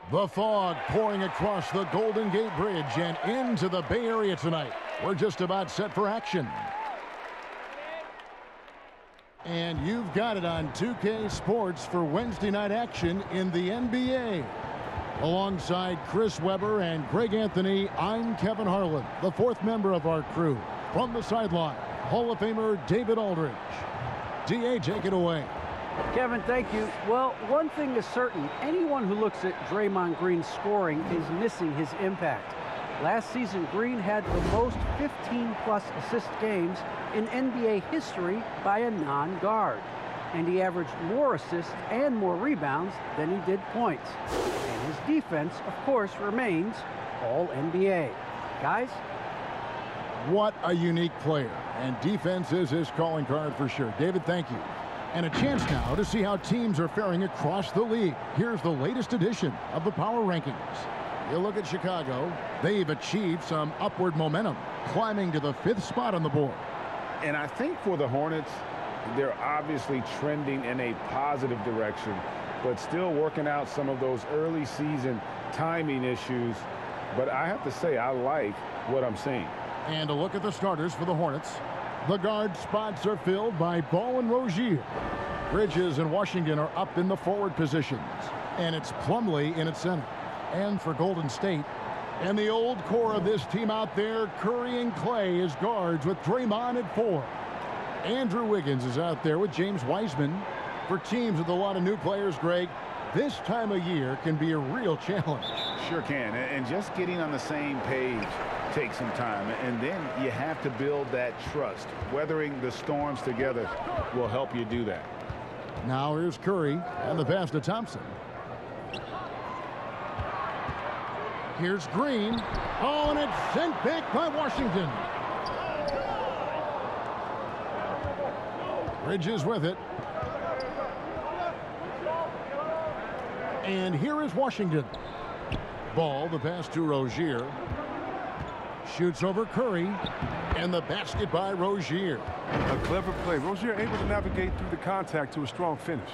The fog pouring across the Golden Gate Bridge and into the Bay Area tonight. We're just about set for action. And you've got it on 2K Sports for Wednesday night action in the NBA. Alongside Chris Webber and Greg Anthony, I'm Kevin Harlan, the fourth member of our crew. From the sideline, Hall of Famer David Aldridge. DA, take it away. Kevin, thank you. Well, one thing is certain. Anyone who looks at Draymond Green's scoring is missing his impact. Last season, Green had the most 15-plus assist games in NBA history by a non-guard. And he averaged more assists and more rebounds than he did points. And his defense, of course, remains all NBA. Guys? What a unique player. And defense is his calling card for sure. David, thank you. And a chance now to see how teams are faring across the league. Here's the latest edition of the Power Rankings. You look at Chicago, they've achieved some upward momentum, climbing to the 5th spot on the board. And I think for the Hornets, they're obviously trending in a positive direction, but still working out some of those early season timing issues. But I have to say, I like what I'm seeing. And a look at the starters for the Hornets. The guard spots are filled by Ball and Rozier. Bridges and Washington are up in the forward positions. And it's Plumlee in its center. And for Golden State, and the old core of this team out there, Curry and Clay as guards with Draymond at 4. Andrew Wiggins is out there with James Wiseman. For teams with a lot of new players, Greg, this time of year can be a real challenge. Sure can. And just getting on the same page takes some time. And then you have to build that trust. Weathering the storms together will help you do that. Now here's Curry and the pass to Thompson. Here's Green. Oh, and it's sent back by Washington. Bridges with it. And here is Washington. Ball, the pass to Rozier. Shoots over Curry. And the basket by Rozier. A clever play. Rozier able to navigate through the contact to a strong finish.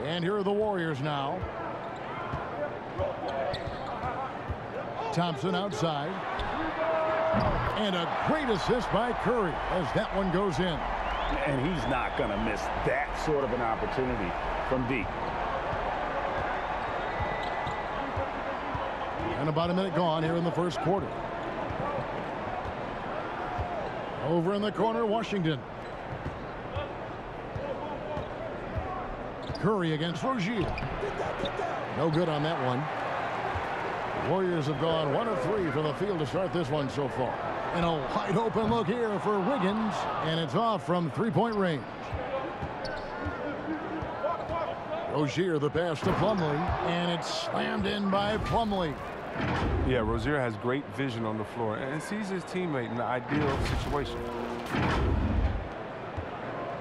And here are the Warriors now. Thompson outside. And a great assist by Curry as that one goes in. And he's not going to miss that sort of an opportunity from deep. And about a minute gone here in the first quarter. Over in the corner, Washington. Curry against Rozier. No good on that one. Warriors have gone 1 of 3 from the field to start this one so far. And a wide open look here for Wiggins. And it's off from 3-point range. Rozier the pass to Plumlee. And it's slammed in by Plumlee. Yeah, Rozier has great vision on the floor and sees his teammate in the ideal situation.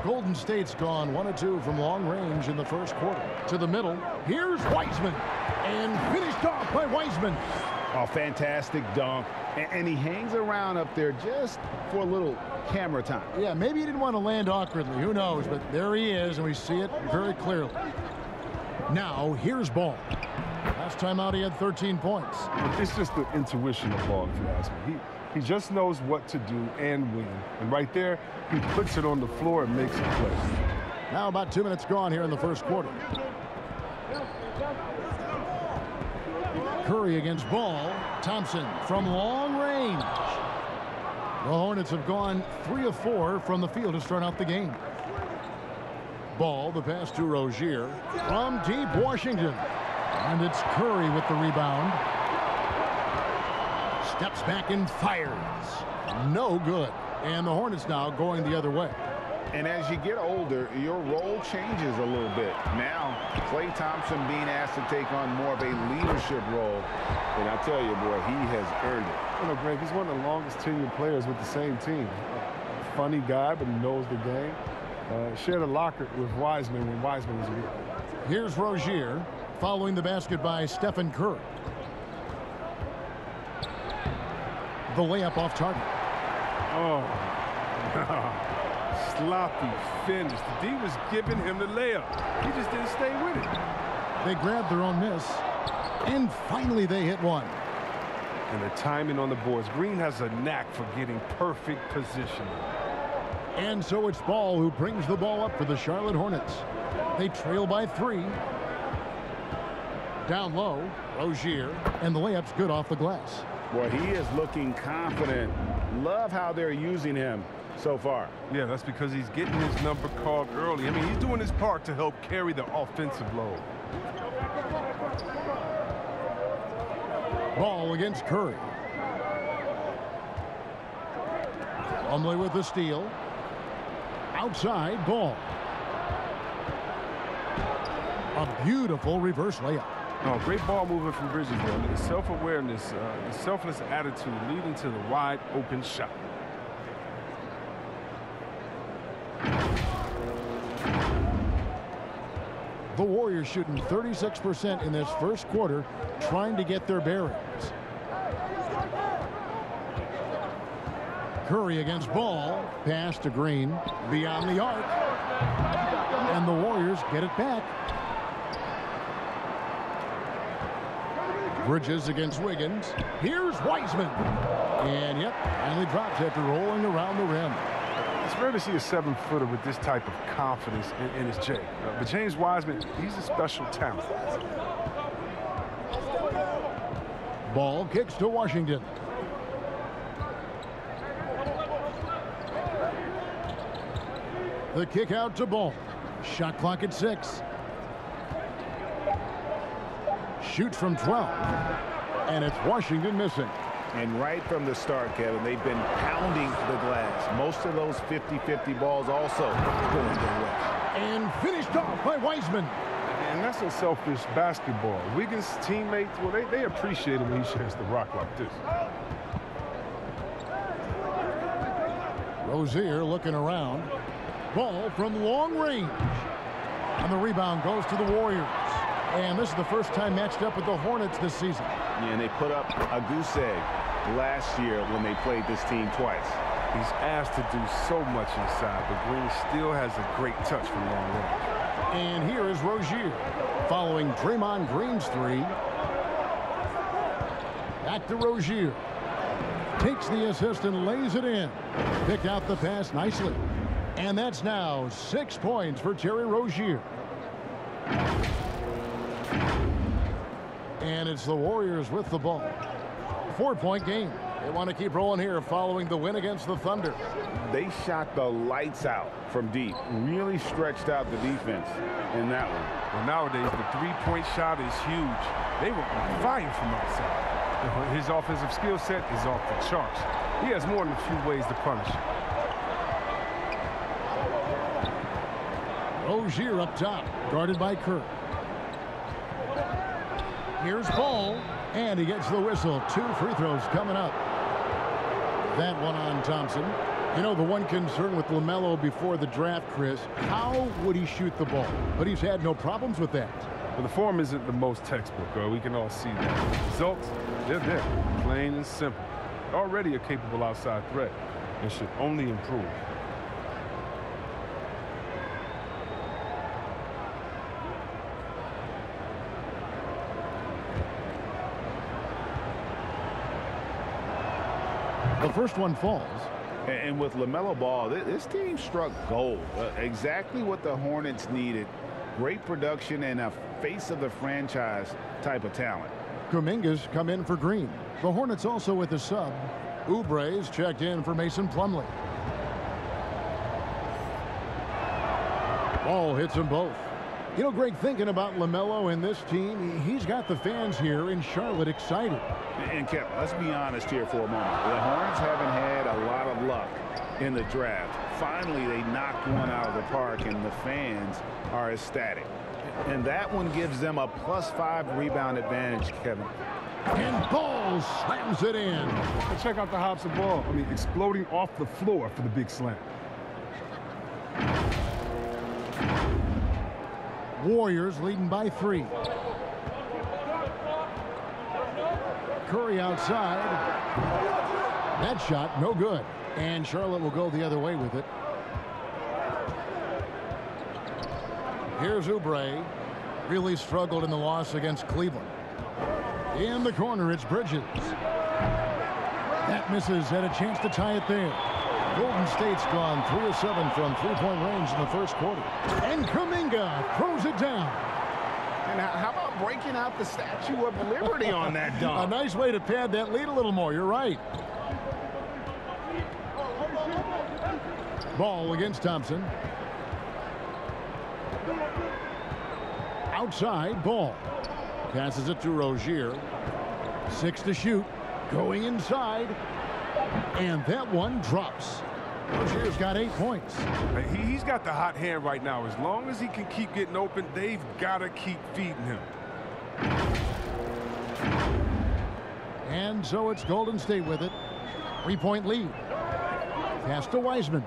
Golden State's gone 1 of 2 from long range in the first quarter. To the middle, here's Wiseman. And finished off by Wiseman. Oh, fantastic dunk. And he hangs around up there just for a little camera time. Yeah, maybe he didn't want to land awkwardly. Who knows? But there he is, and we see it very clearly. Now, here's Ball. Last time out, he had 13 points. It's just the intuition of Ball, if you ask me. He just knows what to do and when. And right there, he puts it on the floor and makes a play. Now about 2 minutes gone here in the first quarter. Curry against Ball. Thompson from long range. The Hornets have gone 3 of 4 from the field to start out the game. Ball, the pass to Rozier. From deep, Washington. And it's Curry with the rebound. Steps back and fires. No good. And the Hornets now going the other way. And as you get older, your role changes a little bit. Now, Klay Thompson being asked to take on more of a leadership role. And I tell you, boy, he has earned it. You know, Greg, he's one of the longest tenured players with the same team. Funny guy, but he knows the game. Shared a locker with Wiseman when Wiseman was a rookie. Here's Rozier following the basket by Stephen Curry. The layup off target. Oh, Sloppy finish. The D was giving him the layup. He just didn't stay with it. They grabbed their own miss, and finally they hit one. And the timing on the boards. Green has a knack for getting perfect position. And so it's Ball who brings the ball up for the Charlotte Hornets. They trail by 3. Down low, Rozier, and the layup's good off the glass. Well, he is looking confident. Love how they're using him so far. Yeah, that's because he's getting his number called early. I mean, he's doing his part to help carry the offensive load. Ball against Curry. Plumlee with the steal. Outside, Ball. A beautiful reverse layup. Oh, great ball movement from Bridges, though. The self-awareness, the selfless attitude leading to the wide open shot. The Warriors shooting 36% in this first quarter, trying to get their bearings. Curry against Ball. Pass to Green. Beyond the arc. And the Warriors get it back. Bridges against Wiggins. Here's Wiseman. And, yep, finally drops after rolling around the rim. It's rare to see a 7-footer with this type of confidence in his J. But James Wiseman, he's a special talent. Ball kicks to Washington. The kick out to Ball. Shot clock at 6. Shoots from 12. And it's Washington missing. And right from the start, Kevin, they've been pounding the glass. Most of those 50-50 balls also going their way. And finished off by Wiseman. And that's a selfish basketball. Wiggins' teammates, well, they appreciate it when he shares the rock like this. Rozier looking around. Ball from long range. And the rebound goes to the Warriors. And this is the first time matched up with the Hornets this season. Yeah, and they put up a goose egg last year when they played this team twice. He's asked to do so much inside, but Green still has a great touch from long range. And here is Rozier following Draymond Green's 3. Back to Rozier. Takes the assist and lays it in. Picked out the pass nicely. And that's now 6 points for Terry Rozier. And it's the Warriors with the ball. 4-point game. They want to keep rolling here following the win against the Thunder. They shot the lights out from deep. Really stretched out the defense in that one. Well, nowadays, the three-point shot is huge. They were on fire from outside. His offensive skill set is off the charts. He has more than a few ways to punish. Rozier up top, guarded by Kerr. Here's Ball, and he gets the whistle. 2 free throws coming up. That one on Thompson. You know, the one concern with LaMelo before the draft, Chris, how would he shoot the ball? But he's had no problems with that. Well, the form isn't the most textbook, we can all see that. Results, they're there, plain and simple. Already a capable outside threat, and should only improve. The first one falls. And with LaMelo Ball, this team struck gold. Exactly what the Hornets needed. Great production and a face of the franchise type of talent. Kuminga's come in for Green. The Hornets also with a sub. Oubre's checked in for Mason Plumlee. Ball hits them both. You know, Greg, thinking about LaMelo and this team, he's got the fans here in Charlotte excited. And Kevin, let's be honest here for a moment. The Hornets haven't had a lot of luck in the draft. Finally, they knocked one out of the park, and the fans are ecstatic. And that one gives them a +5 rebound advantage, Kevin. And Ball slams it in. And check out the hops of Ball. I mean, exploding off the floor for the big slam. Warriors leading by 3. Curry outside. That shot no good. And Charlotte will go the other way with it. Here's Oubre. Really struggled in the loss against Cleveland. In the corner, it's Bridges. That misses. Had a chance to tie it there. Golden State's gone 3 of 7 from three-point range in the first quarter. And Kuminga throws it down. And how about breaking out the Statue of Liberty on that dunk? A nice way to pad that lead a little more. You're right. Ball against Thompson. Outside, Ball. Passes it to Rozier. 6 to shoot. Going inside. And that one drops. Rozier's got 8 points. He's got the hot hand right now. As long as he can keep getting open, they've got to keep feeding him. And so it's Golden State with it. 3-point lead. Pass to Wiseman.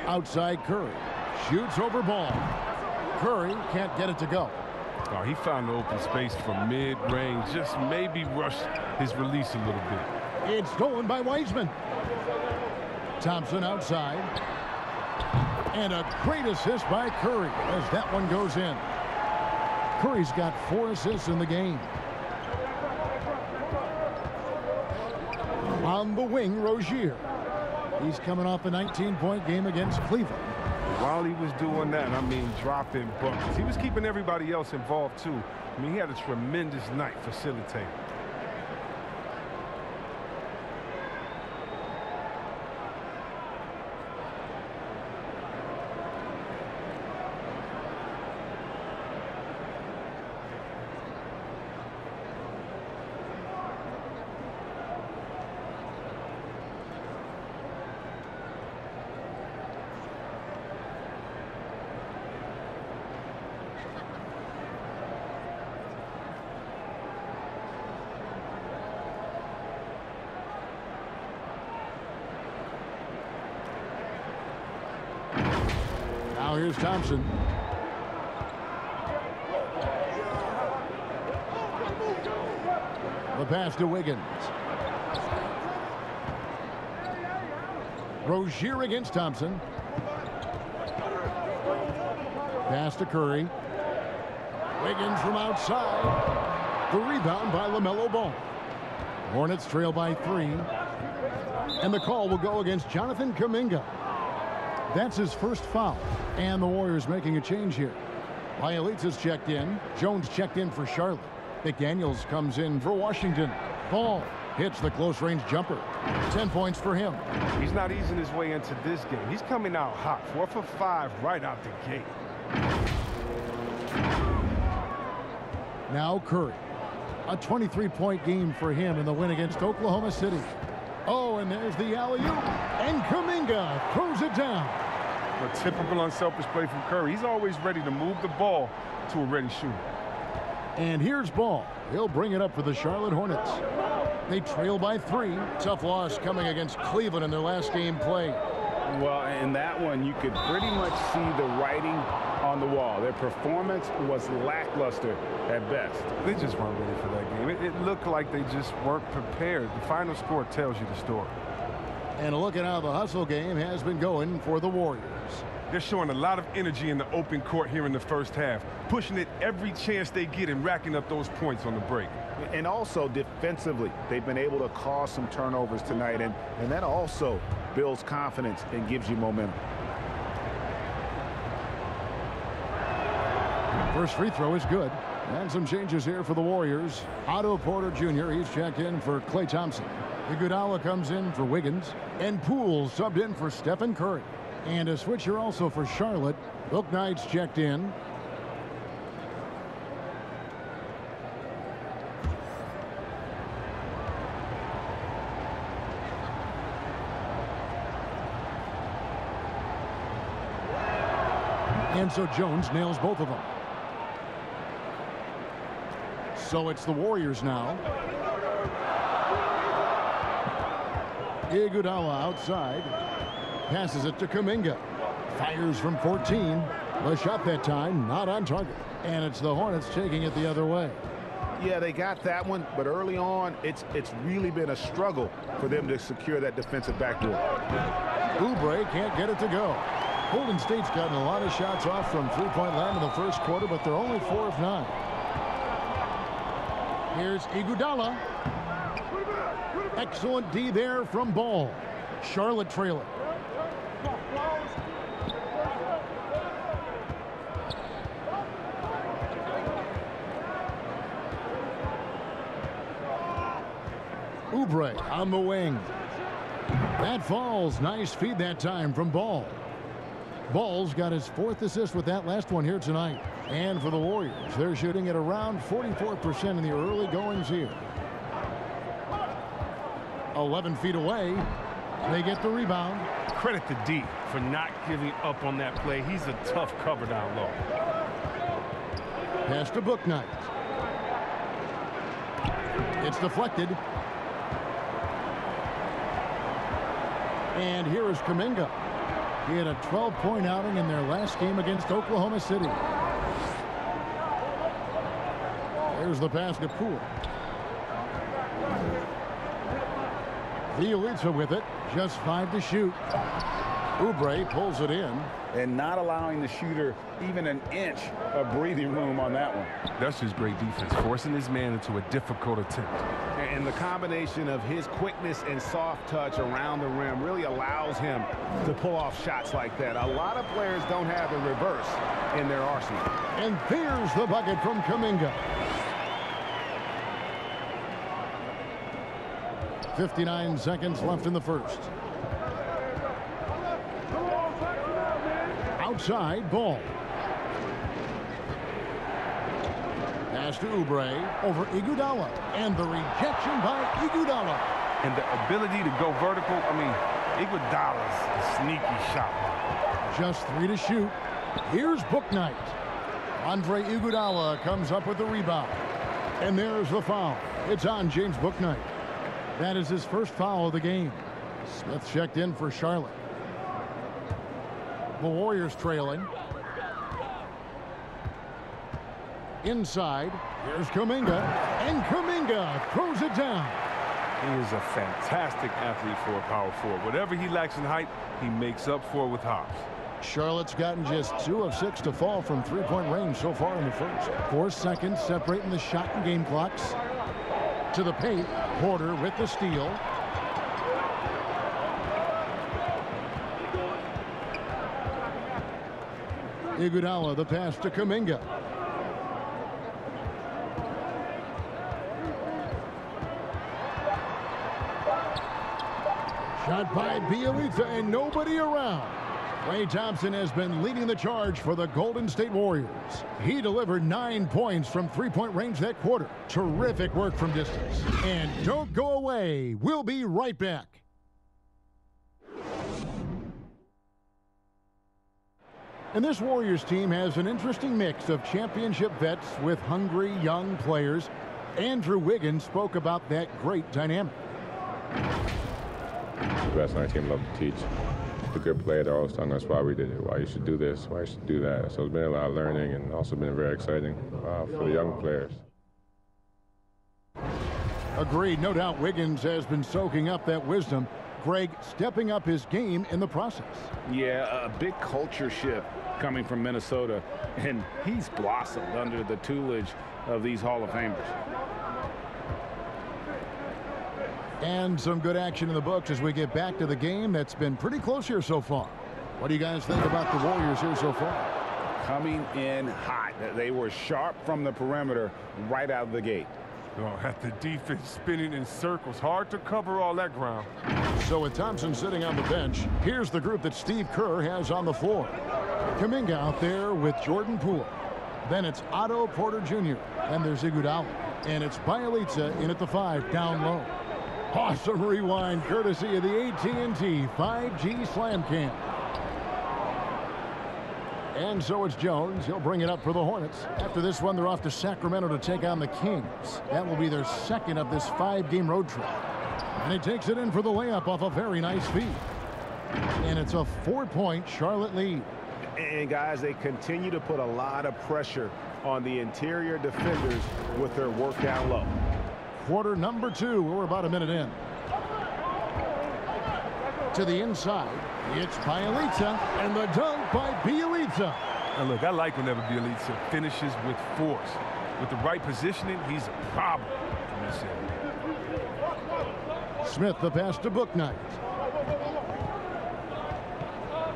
Outside Curry. Shoots over Ball. Curry can't get it to go. Oh, he found the open space from mid-range. Just maybe rushed his release a little bit. It's stolen by Wiseman. Thompson outside. And a great assist by Curry as that one goes in. Curry's got 4 assists in the game. On the wing, Rozier. He's coming off a 19-point game against Cleveland. While he was doing that, I mean, dropping buckets, he was keeping everybody else involved, too. I mean, he had a tremendous night facilitating. Now here's Thompson. The pass to Wiggins. Rozier against Thompson. Pass to Curry. Wiggins from outside. The rebound by LaMelo Ball. Hornets trail by 3. And the call will go against Jonathan Kuminga. That's his first foul. And the Warriors making a change here. Myleague has checked in. Jones checked in for Charlotte. McDaniels comes in for Washington. Ball hits the close-range jumper. 10 points for him. He's not easing his way into this game. He's coming out hot. 4 for 5 right out the gate. Now Curry. A 23-point game for him in the win against Oklahoma City. Oh, and there's the alley-oop. And Kuminga throws it down. A typical unselfish play from Curry. He's always ready to move the ball to a ready shooter. And here's Ball. He'll bring it up for the Charlotte Hornets. They trail by 3. Tough loss coming against Cleveland in their last game play. Well, in that one, you could pretty much see the writing on the wall. Their performance was lackluster at best. They just weren't ready for that game. It looked like they just weren't prepared. The final score tells you the story. And a look at how the hustle game has been going for the Warriors. They're showing a lot of energy in the open court here in the first half, pushing it every chance they get and racking up those points on the break. And also defensively, they've been able to cause some turnovers tonight, and that also builds confidence and gives you momentum. First free throw is good. And some changes here for the Warriors. Otto Porter Jr., he's checked in for Klay Thompson. Iguodala comes in for Wiggins. And Poole subbed in for Stephen Curry. And a switcher also for Charlotte. Book Knight's checked in. And so Jones nails both of them. So it's the Warriors now. Iguodala outside. Passes it to Kuminga. Fires from 14. The shot that time not on target. And it's the Hornets taking it the other way. Yeah, they got that one, but early on, it's really been a struggle for them to secure that defensive backdoor. Oubre can't get it to go. Golden State's gotten a lot of shots off from three-point land in the first quarter, but they're only 4 of 9. Here's Iguodala. Excellent D there from Ball. Charlotte trailing. Oubre on the wing. That falls. Nice feed that time from Ball. Ball's got his 4th assist with that last one here tonight. And for the Warriors, they're shooting at around 44% in the early goings here. 11 feet away. They get the rebound. Credit to D for not giving up on that play. He's a tough cover down low. Pass to Bouknight. It's deflected. And here is Kuminga. He had a 12-point outing in their last game against Oklahoma City. There's the pass to Poole. Bielitsa with it. Just 5 to shoot. Oubre pulls it in. And not allowing the shooter even an inch of breathing room on that one. That's just great defense, forcing his man into a difficult attempt. And the combination of his quickness and soft touch around the rim really allows him to pull off shots like that. A lot of players don't have the reverse in their arsenal. And there's the bucket from Kuminga. 59 seconds left in the first. Outside, Ball. Pass to Oubre over Iguodala. And the rejection by Iguodala. And the ability to go vertical, I mean, Iguodala's a sneaky shot. Just 3 to shoot. Here's Bouknight. Andre Iguodala comes up with the rebound. And there's the foul. It's on James Bouknight. That is his first foul of the game. Smith checked in for Charlotte. The Warriors trailing. Inside, here's Kuminga. And Kuminga throws it down. He is a fantastic athlete for a power forward. Whatever he lacks in height, he makes up for with hops. Charlotte's gotten just 2 of 6 to fall from three-point range so far in the first. 4 seconds separating the shot and game clocks. To the paint, Porter with the steal. Iguodala, the pass to Kuminga. Shot by Bielitsa and nobody around. Klay Thompson has been leading the charge for the Golden State Warriors. He delivered 9 points from three-point range that quarter. Terrific work from distance. And don't go away. We'll be right back. And this Warriors team has an interesting mix of championship vets with hungry young players. Andrew Wiggins spoke about that great dynamic. The best on our team love to teach. The good player, they're always telling us why we did it, why you should do this, why you should do that. So it's been a lot of learning and also been very exciting for the young players. Agreed. No doubt Wiggins has been soaking up that wisdom. Greg stepping up his game in the process. Yeah, a big culture shift coming from Minnesota, and he's blossomed under the tutelage of these Hall of Famers. And some good action in the books as we get back to the game that's been pretty close here so far. What do you guys think about the Warriors here so far? Coming in hot. They were sharp from the perimeter right out of the gate. Oh, at the defense spinning in circles. Hard to cover all that ground. So with Thompson sitting on the bench, here's the group that Steve Kerr has on the floor. Kuminga out there with Jordan Poole. Then it's Otto Porter Jr. And there's Iguodala. And it's Bielitsa in at the 5 down low. Awesome rewind courtesy of the AT&T 5G Slam Cam. And so it's Jones. He'll bring it up for the Hornets. After this one, they're off to Sacramento to take on the Kings. That will be their second of this 5-game road trip. And he takes it in for the layup off a very nice feed. And it's a 4-point Charlotte lead. And guys, they continue to put a lot of pressure on the interior defenders with their work down low. Quarter number 2. We're about a minute in. To the inside. It's Bielitsa, and the dunk by Bielitsa. Now look, I like whenever Bielitsa finishes with force. With the right positioning, he's a problem in this area. Smith, the pass to Bouknight.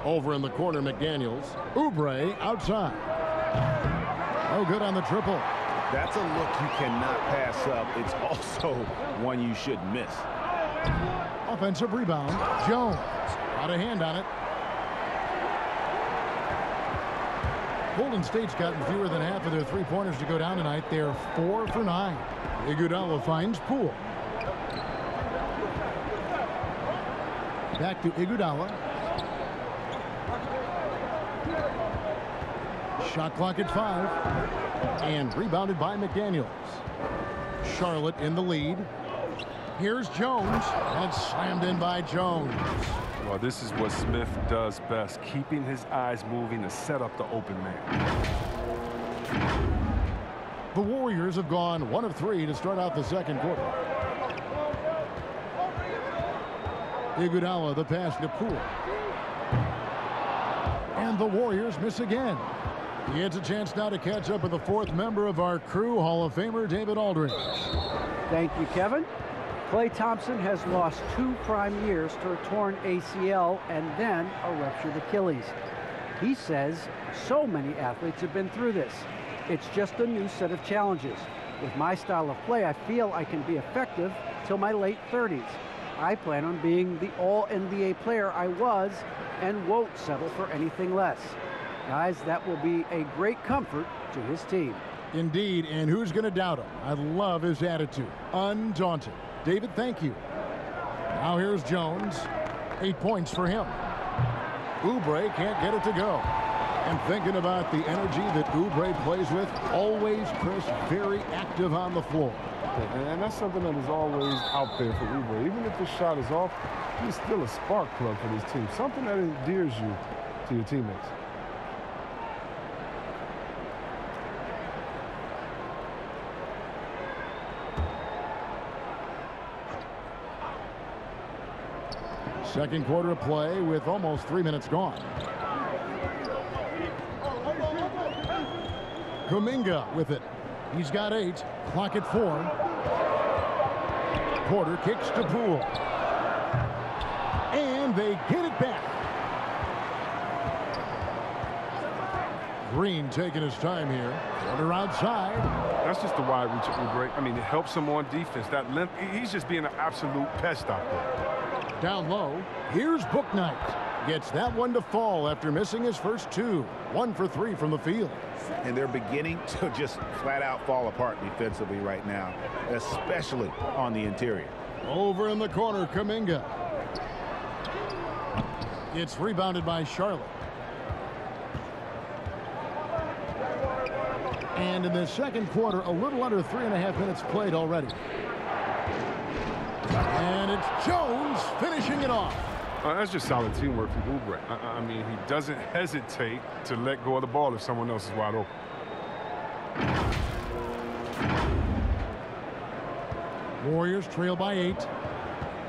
Over in the corner, McDaniels. Oubre outside. Oh, good on the triple. That's a look you cannot pass up. It's also one you should miss. Offensive rebound. Jones. Got a hand on it. Golden State's gotten fewer than half of their three-pointers to go down tonight. They're 4 for 9. Iguodala finds Poole. Back to Iguodala. Shot clock at 5. And rebounded by McDaniels. Charlotte in the lead. Here's Jones. And slammed in by Jones. Well, this is what Smith does best, keeping his eyes moving to set up the open man. The Warriors have gone 1 of 3 to start out the second quarter. Iguodala, the pass to Poole. And the Warriors miss again. He gets a chance now to catch up with the 4th member of our crew, Hall of Famer David Aldridge. Thank you, Kevin. Klay Thompson has lost 2 prime years to a torn ACL and then a ruptured Achilles. He says so many athletes have been through this. It's just a new set of challenges. With my style of play, I feel I can be effective till my late 30s. I plan on being the all-NBA player I was and won't settle for anything less. Guys, that will be a great comfort to his team. Indeed, and who's going to doubt him? I love his attitude. Undaunted. David, thank you. Now here's Jones. 8 points for him. Oubre can't get it to go. And thinking about the energy that Oubre plays with, always, Chris, very active on the floor. And that's something that is always out there for Oubre. Even if the shot is off, he's still a spark plug for this team. Something that endears you to your teammates. Second quarter of play with almost 3 minutes gone. Kuminga with it. He's got 8. Clock at 4. Porter kicks to Poole. And they get it back. Green taking his time here. Porter outside. That's just the wide reach of Oubre. I mean, it helps him on defense. That length, he's just being an absolute pest out there. Down low, here's Bouknight. Gets that one to fall after missing his first 2. 1 for 3 from the field. And they're beginning to just flat out fall apart defensively right now, especially on the interior. Over in the corner, Kuminga. It's rebounded by Charlotte. And in the second quarter, a little under 3.5 minutes played already. And it's Jones finishing it off. That's just solid teamwork from Oubre. I mean, he doesn't hesitate to let go of the ball if someone else is wide open. Warriors trail by 8.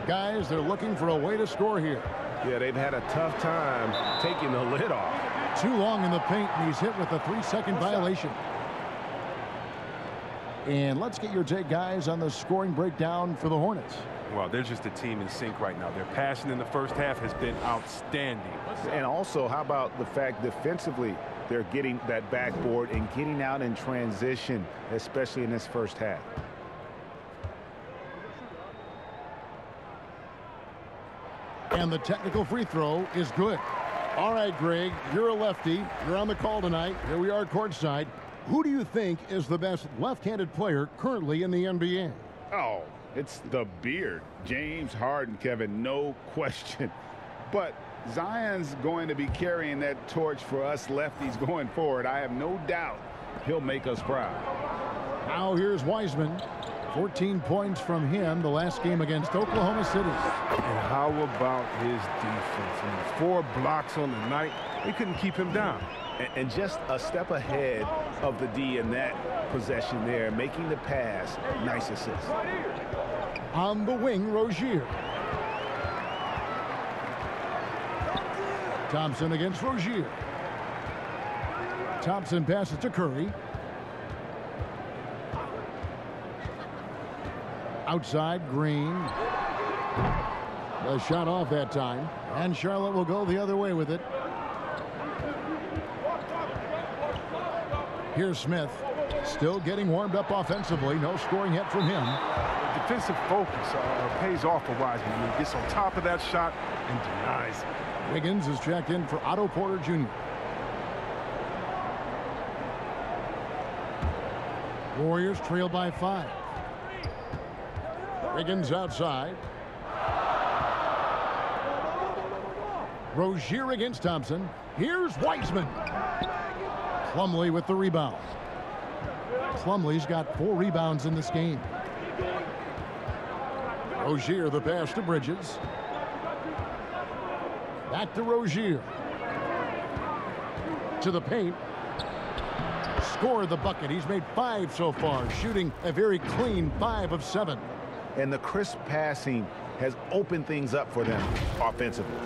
Guys, they're looking for a way to score here. Yeah, they've had a tough time taking the lid off. Too long in the paint, and he's hit with a 3-second violation. And let's get your take, guys, on the scoring breakdown for the Hornets. Well, they're just a team in sync right now. Their passing in the first half has been outstanding. And also, how about the fact defensively, they're getting that backboard and getting out in transition, especially in this first half. And the technical free throw is good. All right, Greg, you're a lefty. You're on the call tonight. Here we are courtside. Who do you think is the best left-handed player currently in the NBA? Oh, it's the beard. James Harden, Kevin, no question. But Zion's going to be carrying that torch for us lefties going forward. I have no doubt he'll make us proud. Now here's Wiseman. 14 points from him the last game against Oklahoma City. And how about his defense? I mean, 4 blocks on the night. They couldn't keep him down. And just a step ahead of the D in that possession there, making the pass. Nice assist. On the wing, Rozier. Thompson against Rozier. Thompson passes to Curry. Outside, Green. The shot off that time. And Charlotte will go the other way with it. Here's Smith. Still getting warmed up offensively. No scoring yet from him. Defensive focus pays off for Wiseman. I mean, he gets on top of that shot and denies it. Wiggins is checked in for Otto Porter Jr. Warriors trail by 5. Wiggins outside. Rozier against Thompson. Here's Wiseman. Plumlee with the rebound. Plumlee's got 4 rebounds in this game. Rozier the pass to Bridges. Back to Rozier. To the paint. Scored the bucket. He's made 5 so far, shooting a very clean 5 of 7. And the crisp passing has opened things up for them offensively.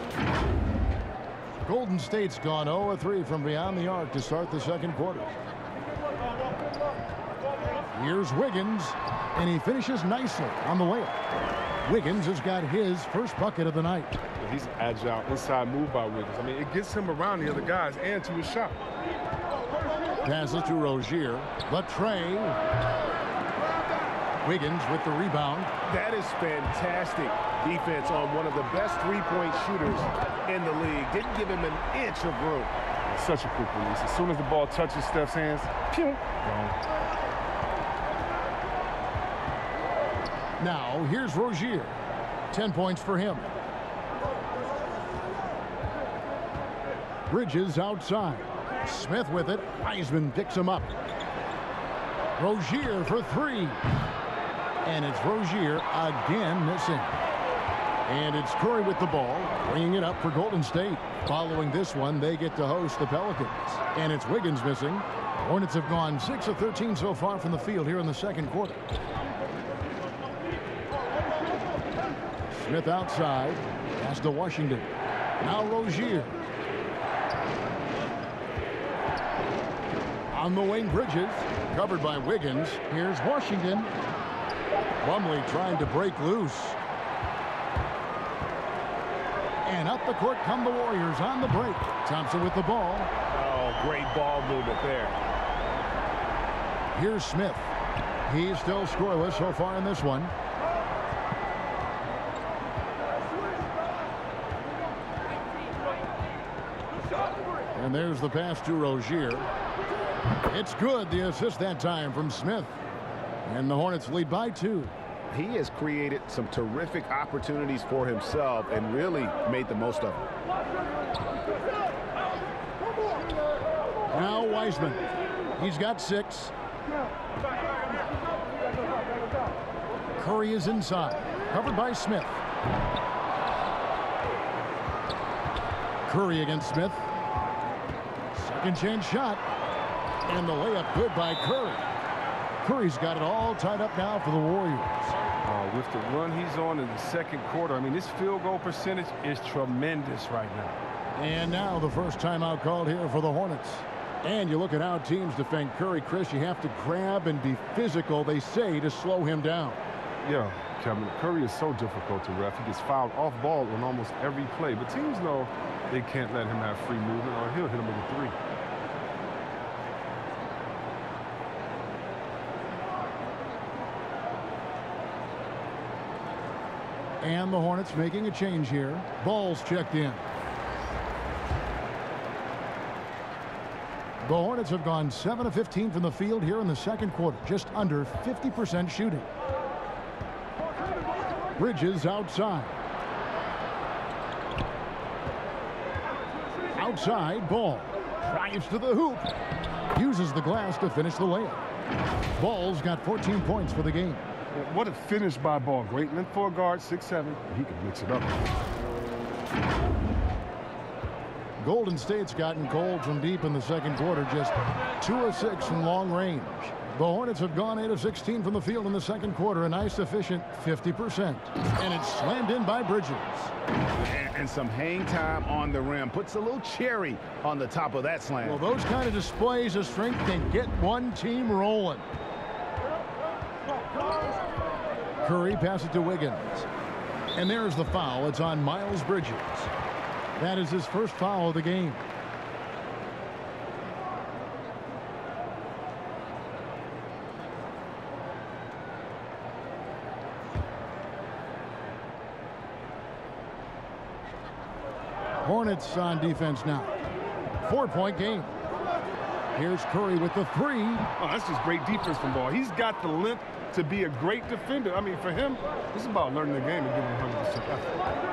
Golden State's gone 0 of 3 from beyond the arc to start the second quarter. Here's Wiggins, and he finishes nicely on the layup. Wiggins has got his first bucket of the night. He's agile, inside move by Wiggins. I mean, it gets him around the other guys and to his shot. Passes to Rozier. The tray. Wiggins with the rebound. That is fantastic defense on one of the best three-point shooters in the league. Didn't give him an inch of room. Such a quick release. As soon as the ball touches Steph's hands, pew, gone. Now, here's Rozier. 10 points for him. Bridges outside. Smith with it. Wiseman picks him up. Rozier for 3. And it's Rozier again missing. And it's Curry with the ball, bringing it up for Golden State. Following this one, they get to host the Pelicans. And it's Wiggins missing. Hornets have gone 6 of 13 so far from the field here in the second quarter. Smith outside. Pass to Washington. Now Rozier. On the wing, Bridges. Covered by Wiggins. Here's Washington. Plumlee trying to break loose. And up the court come the Warriors on the break. Thompson with the ball. Oh, great ball movement there. Here's Smith. He's still scoreless so far in this one. And there's the pass to Rozier. It's good. The assist that time from Smith. And the Hornets lead by 2. He has created some terrific opportunities for himself and really made the most of them. Now Wiseman. He's got 6. Curry is inside. Covered by Smith. Curry against Smith. Second chance shot. And the layup good by Curry. Curry's got it all tied up now for the Warriors. With the run he's on in the second quarter, I mean, his field goal percentage is tremendous right now. And now the first timeout called here for the Hornets. And you look at how teams defend Curry, Chris, you have to grab and be physical, they say, to slow him down. Yeah, Kevin, Curry is so difficult to ref. He gets fouled off ball on almost every play. But teams know they can't let him have free movement or he'll hit him with a 3. And the Hornets making a change here. Ball's checked in. The Hornets have gone 7 of 15 from the field here in the second quarter. Just under 50% shooting. Bridges outside. Outside, Ball. Drives to the hoop. Uses the glass to finish the layup. Ball's got 14 points for the game. What a finish by Ball. Great length for a guard, 6'7". He can mix it up. Golden State's gotten cold from deep in the second quarter, just 2 of 6 from long range. The Hornets have gone 8 of 16 from the field in the second quarter, a nice efficient 50%. And it's slammed in by Bridges. And some hang time on the rim. Puts a little cherry on the top of that slam. Well, those kind of displays of strength can get one team rolling. Curry passes it to Wiggins. And there's the foul. It's on Miles Bridges. That is his first foul of the game. Hornets on defense now. 4-point game. Here's Curry with the three. Oh, that's just great defense from Ball. He's got the length to be a great defender. I mean, for him, it's about learning the game and giving 100% effort.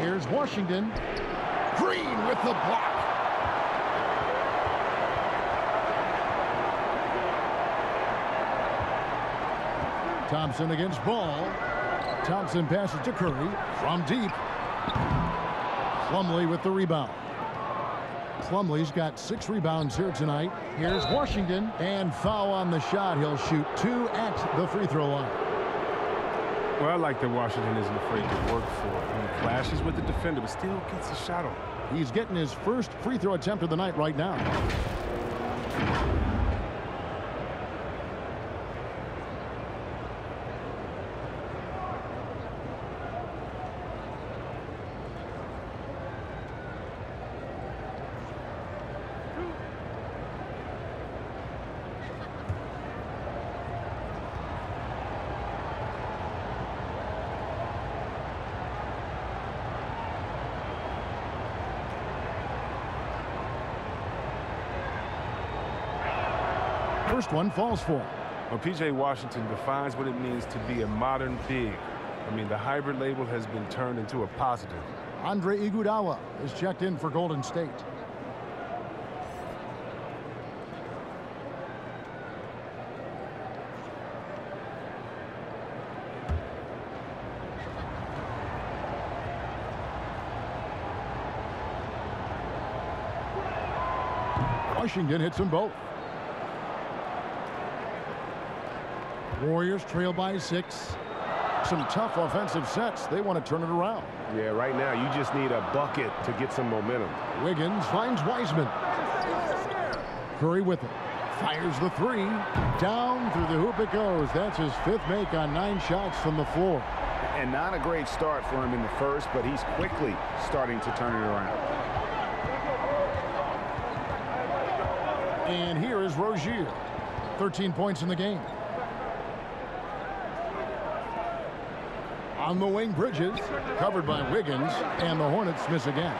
Here's Washington. Green with the block. Thompson against Ball. Thompson passes to Curry from deep. Plumlee with the rebound. Plumlee's got 6 rebounds here tonight. Here's Washington, and foul on the shot. He'll shoot 2 at the free throw line. Well, I like that Washington isn't afraid to work for it. He clashes with the defender, but still gets a shot on. He's getting his first free throw attempt of the night right now. First one falls for him. Well, P.J. Washington defines what it means to be a modern big. I mean, the hybrid label has been turned into a positive. Andre Iguodala is checked in for Golden State. Washington hits them both. Warriors trail by 6. Some tough offensive sets. They want to turn it around. Yeah, right now you just need a bucket to get some momentum. Wiggins finds Wiseman. Curry with it. Fires the three. Down through the hoop it goes. That's his 5th make on 9 shots from the floor. And not a great start for him in the first, but he's quickly starting to turn it around. And here is Rozier. 13 points in the game. On the wing, Bridges, covered by Wiggins, and the Hornets miss again.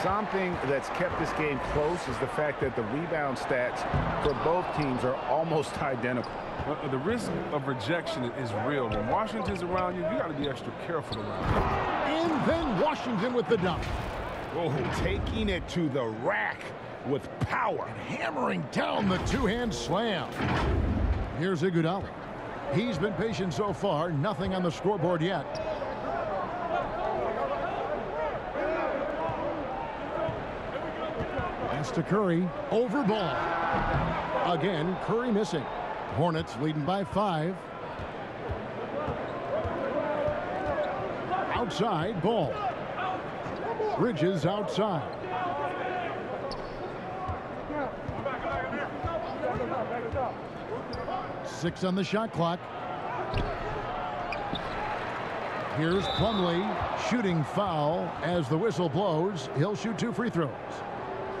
Something that's kept this game close is the fact that the rebound stats for both teams are almost identical. The risk of rejection is real. When Washington's around you, you got to be extra careful around him. And then Washington with the dunk. Oh, taking it to the rack with power. And hammering down the two-hand slam. Here's Iguodala. He's been patient so far. Nothing on the scoreboard yet. Pass to Curry. Over Ball. Again, Curry missing. Hornets leading by 5. Outside, Ball. Bridges outside. Six on the shot clock. Here's Plumlee, shooting foul as the whistle blows. He'll shoot 2 free throws.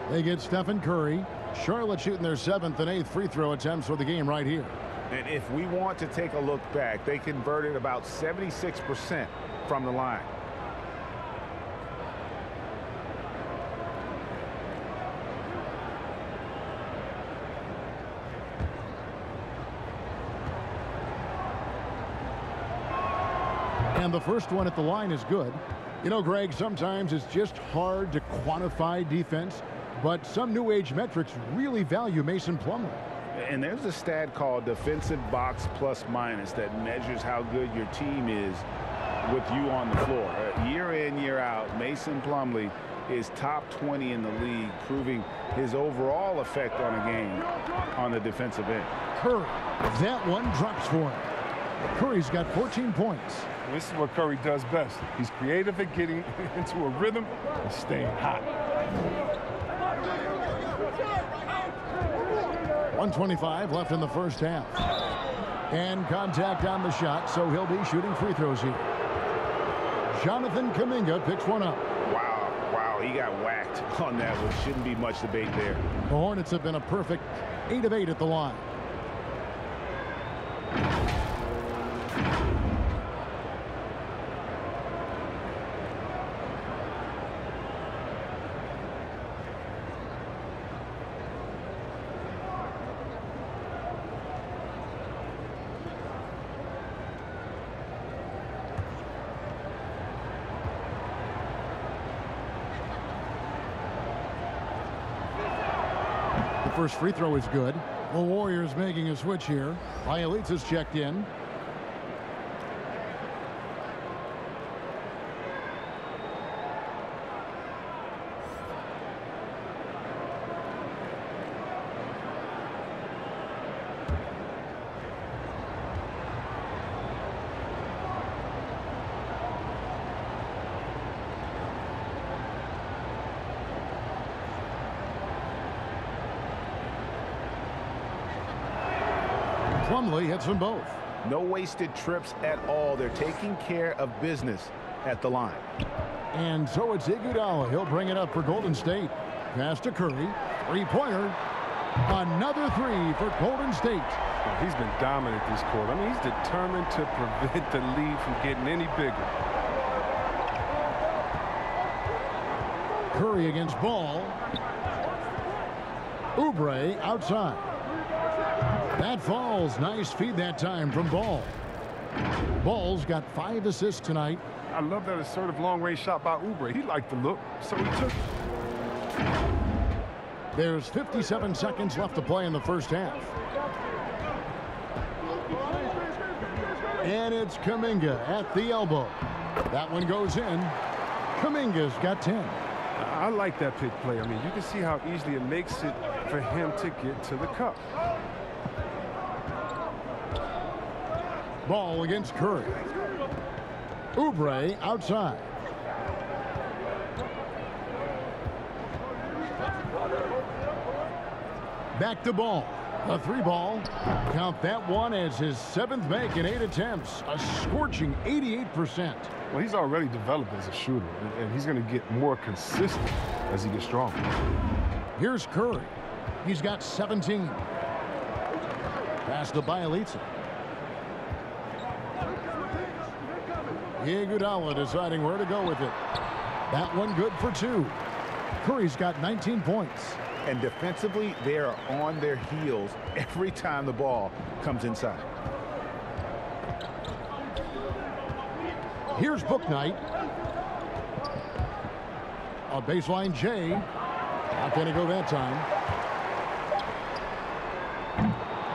They get Stephen Curry. Charlotte shooting their 7th and 8th free throw attempts for the game right here. And if we want to take a look back, they converted about 76% from the line. And the first one at the line is good. You know, Greg, sometimes it's just hard to quantify defense. but some new age metrics really value Mason Plumlee. And there's a stat called defensive box plus minus that measures how good your team is with you on the floor. Year in, year out, Mason Plumlee is top 20 in the league, proving his overall effect on a game on the defensive end. Curry, that one drops for him. Curry's got 14 points. This is what Curry does best. He's creative at getting into a rhythm and staying hot. 1:25 left in the first half. And contact on the shot, so he'll be shooting free throws here. Jonathan Kuminga picks one up. Wow, he got whacked on that one. Shouldn't be much debate there. The Hornets have been a perfect 8 of 8 at the line. First free throw is good. The Warriors making a switch here. MyLeague checked in. Plumlee hits them both. No wasted trips at all. They're taking care of business at the line. And so it's Iguodala. He'll bring it up for Golden State. Pass to Curry. Three-pointer. Another three for Golden State. Well, he's been dominant this quarter. I mean, he's determined to prevent the lead from getting any bigger. Curry against Ball. Oubre outside. That falls. Nice feed that time from Ball. Ball's got 5 assists tonight. I love that assertive long-range shot by Oubre. He liked the look, so he took it. There's 57 seconds left to play in the first half. And it's Kuminga at the elbow. That one goes in. Kuminga's got 10. I like that pick play. I mean, you can see how easily it makes it for him to get to the cup. Ball against Curry. Oubre outside. Back to Ball. A 3-ball. Count that one as his 7th make in 8 attempts. A scorching 88%. Well, he's already developed as a shooter, and he's going to get more consistent as he gets stronger. Here's Curry. He's got 17. Pass to Bielitsa. Iguodala deciding where to go with it. That one good for 2. Curry's got 19 points. And defensively, they are on their heels every time the ball comes inside. Here's Bouknight. A baseline J. Not going to go that time.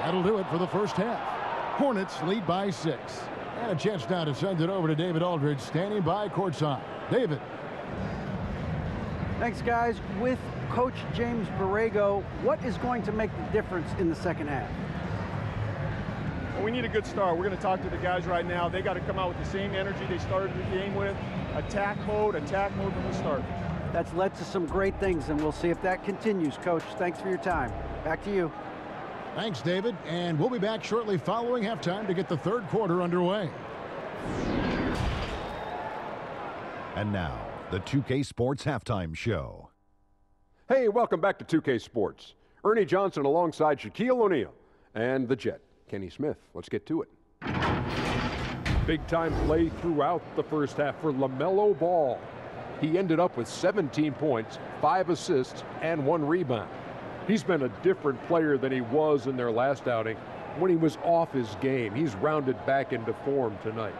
That'll do it for the first half. Hornets lead by 6. And a chance now to send it over to David Aldridge, standing by courtside. David. Thanks, guys. With Coach James Borrego, what is going to make the difference in the second half? Well, we need a good start. We're going to talk to the guys right now. They got to come out with the same energy they started the game with. Attack mode from the start. That's led to some great things, and we'll see if that continues. Coach, thanks for your time. Back to you. Thanks, David. And we'll be back shortly following halftime to get the third quarter underway. And now, the 2K Sports Halftime Show. Hey, welcome back to 2K Sports. Ernie Johnson alongside Shaquille O'Neal and the Jet, Kenny Smith. Let's get to it. Big-time play throughout the first half for LaMelo Ball. He ended up with 17 points, 5 assists, and 1 rebound. He's been a different player than he was in their last outing when he was off his game. He's rounded back into form tonight.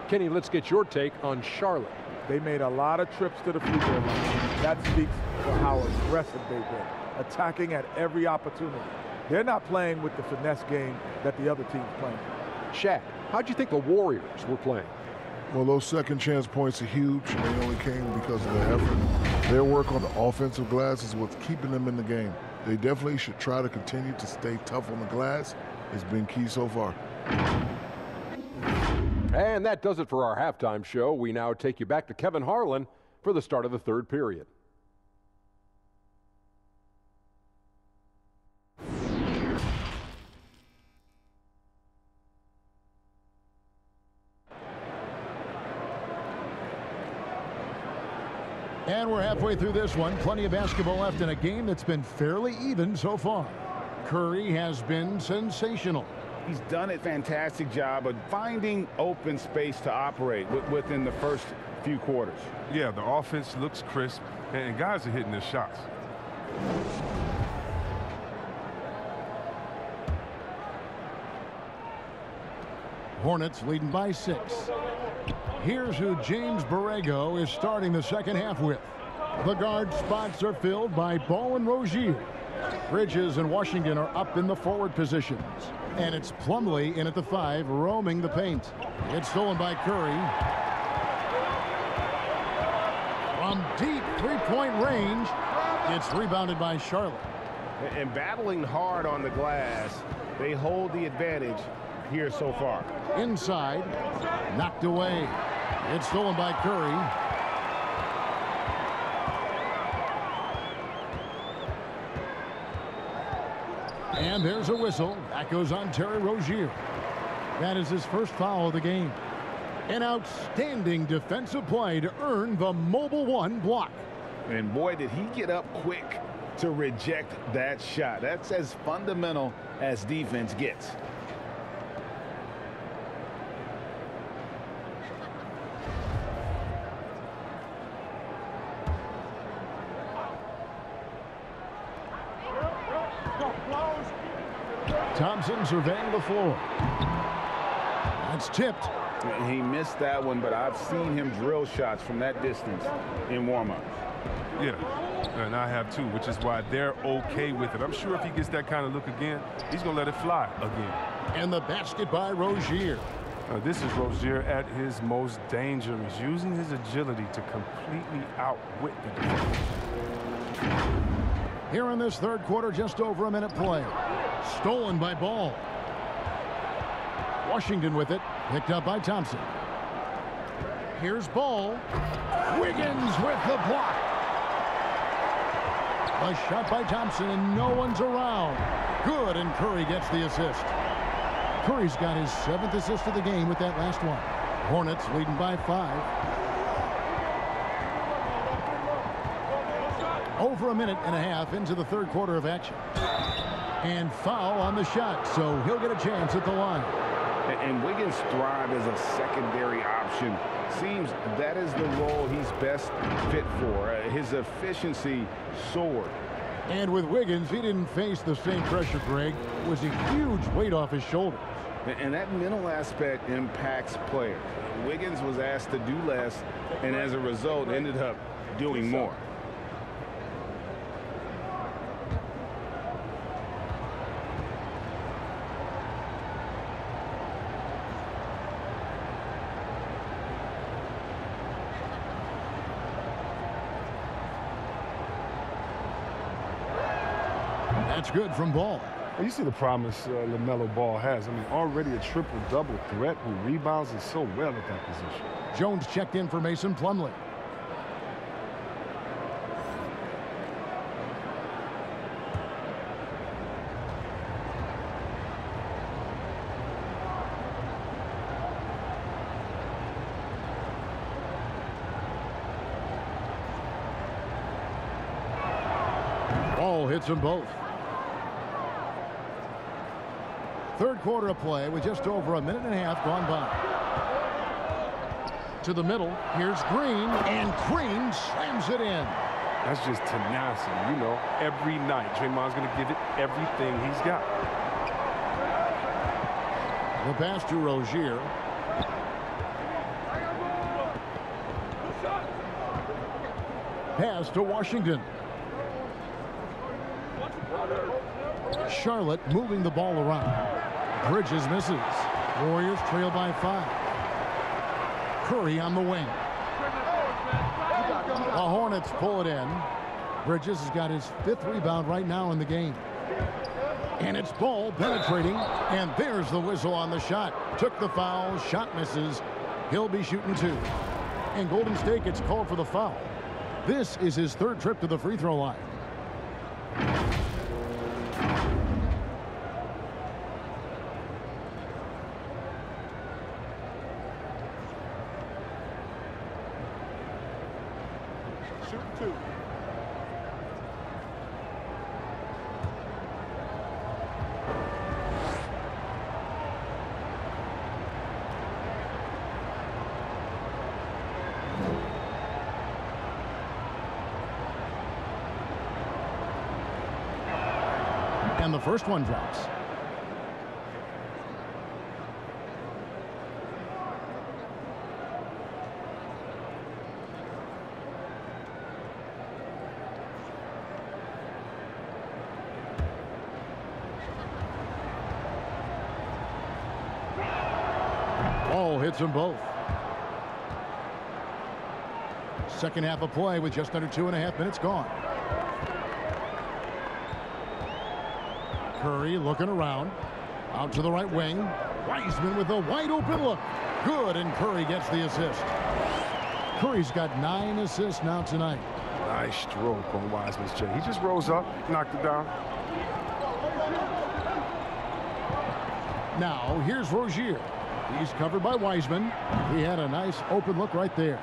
Kenny, let's get your take on Charlotte. They made a lot of trips to the free throw line. That speaks for how aggressive they've been, attacking at every opportunity. They're not playing with the finesse game that the other team's playing. Shaq, how'd you think the Warriors were playing? Well, those second chance points are huge, and they only came because of their effort. Their work on the offensive glass is what's keeping them in the game. They definitely should try to continue to stay tough on the glass. It's been key so far. And that does it for our halftime show. We now take you back to Kevin Harlan for the start of the third period. And we're halfway through this one. Plenty of basketball left in a game that's been fairly even so far. Curry has been sensational. He's done a fantastic job of finding open space to operate within the first few quarters. Yeah, the offense looks crisp, and guys are hitting their shots. Hornets leading by 6. Here's who James Borrego is starting the second half with. The guard spots are filled by Ball and Rozier. Bridges and Washington are up in the forward positions. And it's Plumlee in at the 5, roaming the paint. It's stolen by Curry. From deep three-point range, it's rebounded by Charlotte. And battling hard on the glass, they hold the advantage here so far. Inside, knocked away. It's stolen by Curry. And there's a whistle. That goes on Terry Rozier. That is his first foul of the game. An outstanding defensive play to earn the Mobile One block. And boy, did he get up quick to reject that shot. That's as fundamental as defense gets. Thompson surveying the floor. That's tipped. He missed that one, but I've seen him drill shots from that distance in warm-ups. Yeah, and I have too, which is why they're okay with it. I'm sure if he gets that kind of look again, he's going to let it fly again. And the basket by Rozier. This is Rozier at his most dangerous, using his agility to completely outwit the defense. Here in this third quarter, just over a minute play. Stolen by Ball. Washington with it. Picked up by Thompson. Here's Ball. Wiggins with the block. A shot by Thompson, and no one's around. Good, and Curry gets the assist. Curry's got his 7th assist of the game with that last one. Hornets leading by 5. Over a minute and a half into the third quarter of action. And foul on the shot, so he'll get a chance at the line. And Wiggins thrives as a secondary option. Seems that is the role he's best fit for. His efficiency soared. And with Wiggins, he didn't face the same pressure, Greg. It was a huge weight off his shoulders. And that mental aspect impacts players. Wiggins was asked to do less, and as a result, ended up doing more. That's good from Ball. Well, you see the promise LaMelo Ball has. I mean, already a triple-double threat who rebounds it so well at that position. Jones checked in for Mason Plumlee. Ball hits them both. Third quarter of play with just over a minute and a half gone by. To the middle, here's Green, and Green slams it in. That's just tenacity, you know. Every night, Draymond's going to give it everything he's got. The pass to Rozier. Pass to Washington. Charlotte moving the ball around. Bridges misses. Warriors trail by 5. Curry on the wing. The Hornets pull it in. Bridges has got his 5th rebound right now in the game. And it's Ball penetrating. And there's the whistle on the shot. Took the foul. Shot misses. He'll be shooting 2. And Golden State gets called for the foul. This is his 3rd trip to the free throw line. Shoot 2. And the first one drops. Ball hits them both. Second half of play with just under 2.5 minutes gone. Curry looking around. Out to the right wing. Wiseman with a wide open look. Good, and Curry gets the assist. Curry's got 9 assists now tonight. Nice stroke on Wiseman's Jay. He just rose up, knocked it down. Now, here's Rozier. He's covered by Wiseman. He had a nice open look right there.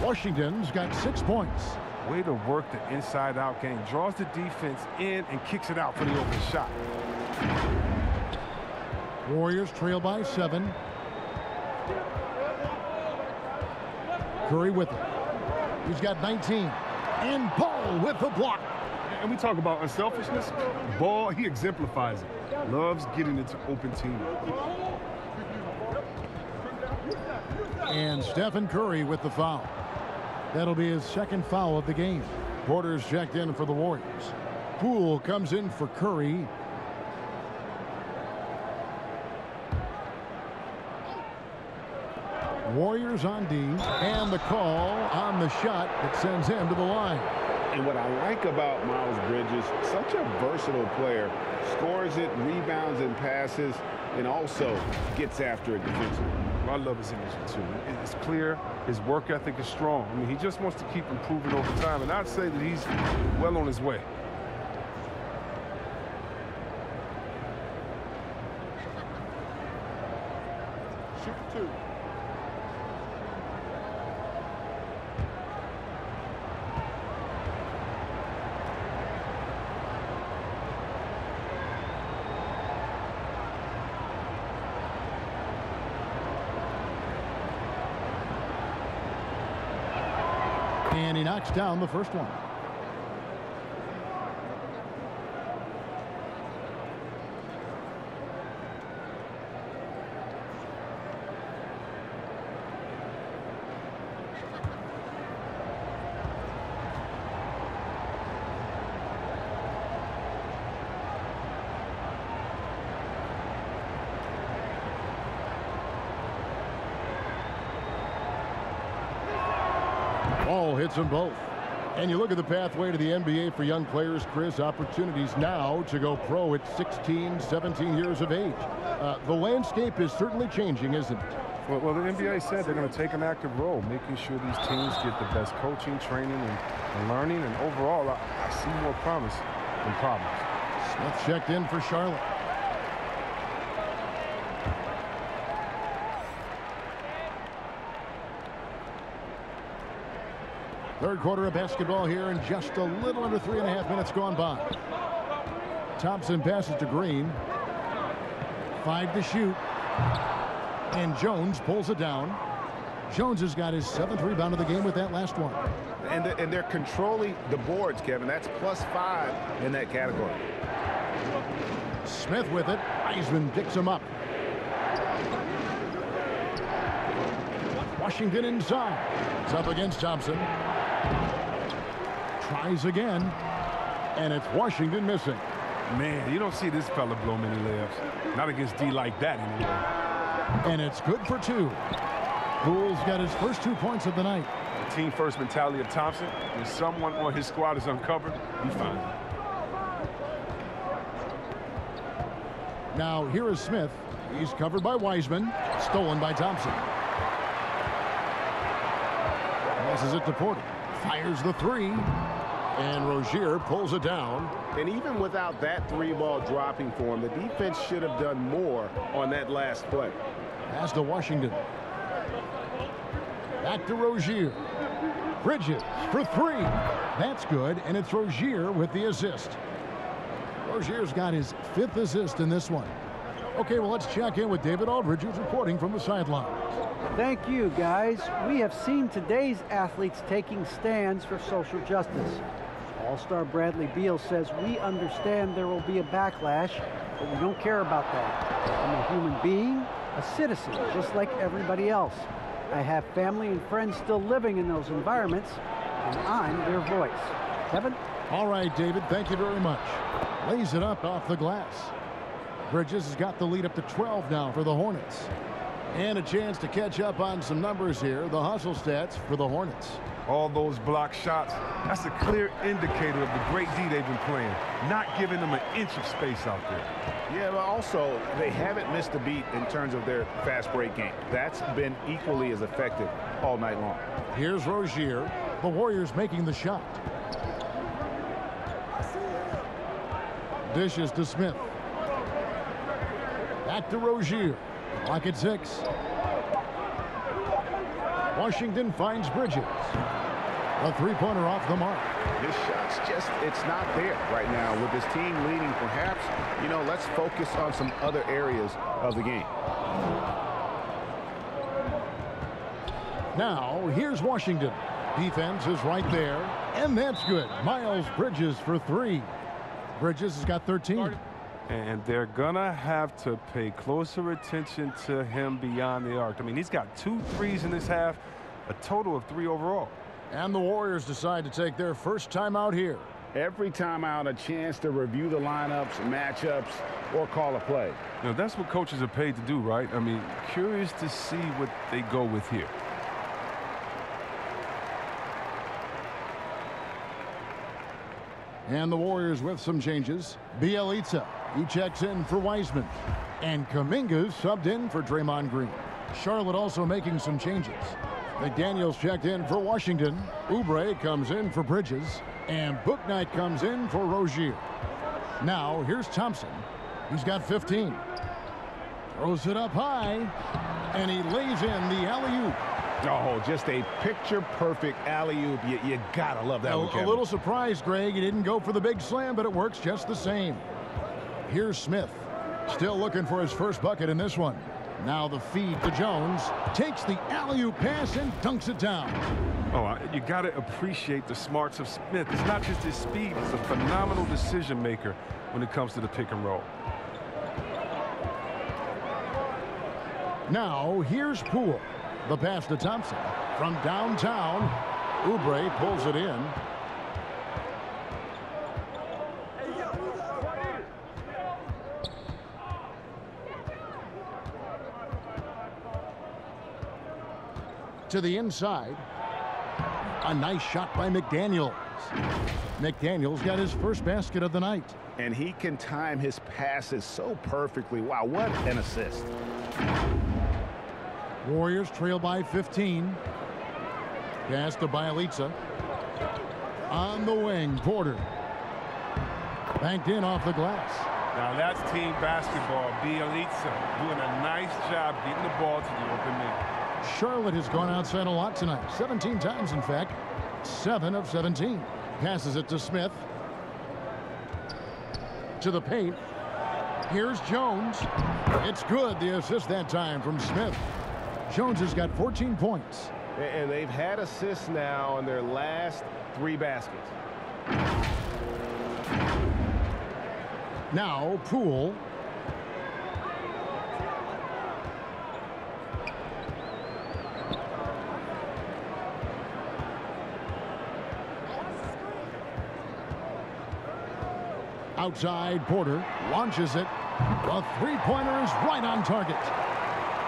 Washington's got 6 points. Way to work the inside-out game. Draws the defense in and kicks it out for the open shot. Warriors trail by 7. Curry with it. He's got 19. And Ball with the block. And we talk about unselfishness. Ball, he exemplifies it. Loves getting into open team. And Stephen Curry with the foul. That'll be his 2nd foul of the game. Porter's checked in for the Warriors. Poole comes in for Curry. Warriors on D, and the call on the shot that sends him to the line. And what I like about Miles Bridges, such a versatile player, scores it, rebounds and passes, and also gets after it defensively. I love his energy, too. It's clear. His work ethic is strong. I mean, he just wants to keep improving over time, and I'd say that he's well on his way. Shoot 2. And he knocks down the first one. Ball hits them both. And you look at the pathway to the NBA for young players, Chris, opportunities now to go pro at 16, 17 years of age. The landscape is certainly changing, isn't it? Well, the NBA said they're going to take an active role, making sure these teams get the best coaching, training, and learning. And overall, I see more promise than problems. Smith checked in for Charlotte. Third quarter of basketball here, and just a little under 3.5 minutes gone by. Thompson passes to Green. 5 to shoot. And Jones pulls it down. Jones has got his 7th rebound of the game with that last one. And they're controlling the boards, Kevin. That's +5 in that category. Smith with it. Wiseman picks him up. Washington inside. It's up against Thompson. Tries again. And it's Washington missing. Man, you don't see this fella blow many layups. Not against D like that anyway. And it's good for 2. Poole's got his first 2 points of the night. The team first mentality of Thompson. When someone on his squad is uncovered, he finds it. Now here is Smith. He's covered by Wiseman. Stolen by Thompson. Passes it to Porter. Fires the 3. And Rozier pulls it down. And even without that 3-ball dropping for him, the defense should have done more on that last play. Pass to Washington. Back to Rozier. Bridges for 3. That's good, and it's Rozier with the assist. Rozier's got his 5th assist in this one. Okay, well, let's check in with David Aldridge, who's reporting from the sidelines. Thank you, guys. We have seen today's athletes taking stands for social justice. All-star Bradley Beal says, we understand there will be a backlash, but we don't care about that. I'm a human being, a citizen, just like everybody else. I have family and friends still living in those environments, and I'm their voice. Kevin? All right, David, thank you very much. Lays it up off the glass. Bridges has got the lead up to 12 now for the Hornets. And a chance to catch up on some numbers here. The hustle stats for the Hornets. All those block shots, that's a clear indicator of the great D they've been playing. Not giving them an inch of space out there. Yeah, but also, they haven't missed a beat in terms of their fast break game. That's been equally as effective all night long. Here's Rozier. The Warriors making the shot. Dishes to Smith. Back to Rozier. Clock at 6. Washington finds Bridges. A 3-pointer off the mark. This shot's just, it's not there right now. With this team leading, perhaps, you know, let's focus on some other areas of the game. Now, here's Washington. Defense is right there, and that's good. Miles Bridges for 3. Bridges has got 13. And they're going to have to pay closer attention to him beyond the arc. I mean, he's got 2 threes in this half, a total of 3 overall. And the Warriors decide to take their first timeout here. Every timeout, a chance to review the lineups, matchups, or call a play. You know, that's what coaches are paid to do, right? I mean, curious to see what they go with here. And the Warriors with some changes. Bjelica, he checks in for Wiseman. And Kuminga's subbed in for Draymond Green. Charlotte also making some changes. McDaniels checked in for Washington. Oubre comes in for Bridges. And Bouknight comes in for Rozier. Now, here's Thompson. He's got 15. Throws it up high. And he lays in the alley-oop. Oh, just a picture-perfect alley-oop. You gotta love that one, Kevin. A little surprised, Greg. He didn't go for the big slam, but it works just the same. Here's Smith. Still looking for his first bucket in this one. Now the feed to Jones. Takes the alley-oop pass and dunks it down. Oh, you got to appreciate the smarts of Smith. It's not just his speed. He's a phenomenal decision maker when it comes to the pick and roll. Now here's Poole. The pass to Thompson. From downtown, Oubre pulls it in. To the inside. A nice shot by McDaniels. McDaniels got his first basket of the night. And he can time his passes so perfectly. Wow, what an assist. Warriors trail by 15. Pass to Bjelica. On the wing, Porter. Banked in off the glass. Now that's team basketball. Bjelica doing a nice job getting the ball to the open man. Charlotte has gone outside a lot tonight. 17 times, in fact. 7 of 17. Passes it to Smith. To the paint. Here's Jones. It's good. The assist that time from Smith. Jones has got 14 points. And they've had assists now in their last 3 baskets. Now Poole. Outside, Porter launches it. The three-pointer is right on target.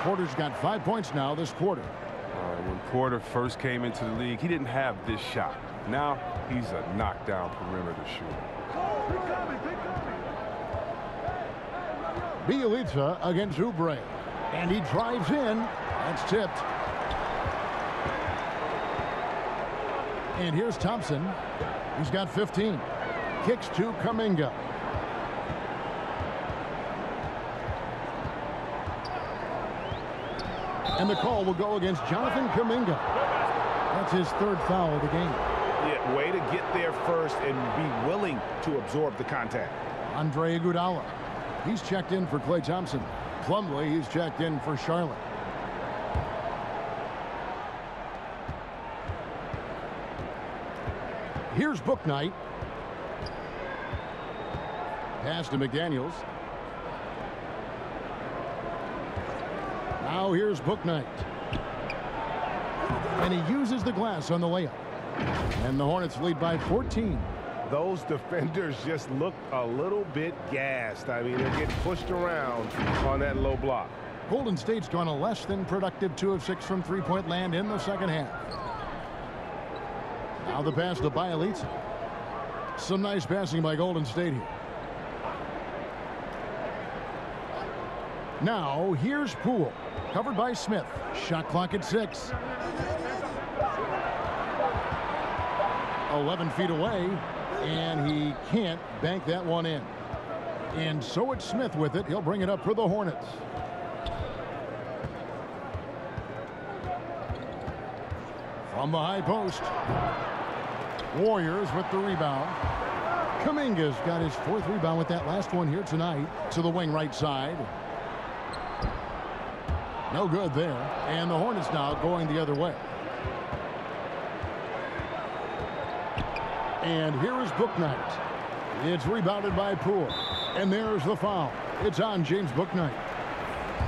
Porter's got 5 points now this quarter. When Porter first came into the league, he didn't have this shot. Now he's a knockdown perimeter shooter. Bielitsa against Oubre. And he drives in. That's tipped. And here's Thompson. He's got 15. Kicks to Kuminga. And the call will go against Jonathan Kuminga. That's his third foul of the game. Yeah, way to get there first and be willing to absorb the contact. Andre Iguodala. He's checked in for Klay Thompson. Plumlee, he's checked in for Charlotte. Here's Bouknight. Pass to McDaniels. Now here's Bouknight. And he uses the glass on the layup. And the Hornets lead by 14. Those defenders just looked a little bit gassed. I mean, they're getting pushed around on that low block. Golden State's gone a less than productive 2 of 6 from three-point land in the second half. Now the pass to Bielitsa. Some nice passing by Golden State here. Now here's Poole. Covered by Smith. Shot clock at 6. 11 feet away. And he can't bank that one in. And so it's Smith with it. He'll bring it up for the Hornets. From the high post. Warriors with the rebound. Kuminga's got his 4th rebound with that last one here tonight. To the wing right side. No good there. And the Hornets now going the other way. And here is Bouknight. It's rebounded by Poole. And there's the foul. It's on James Bouknight.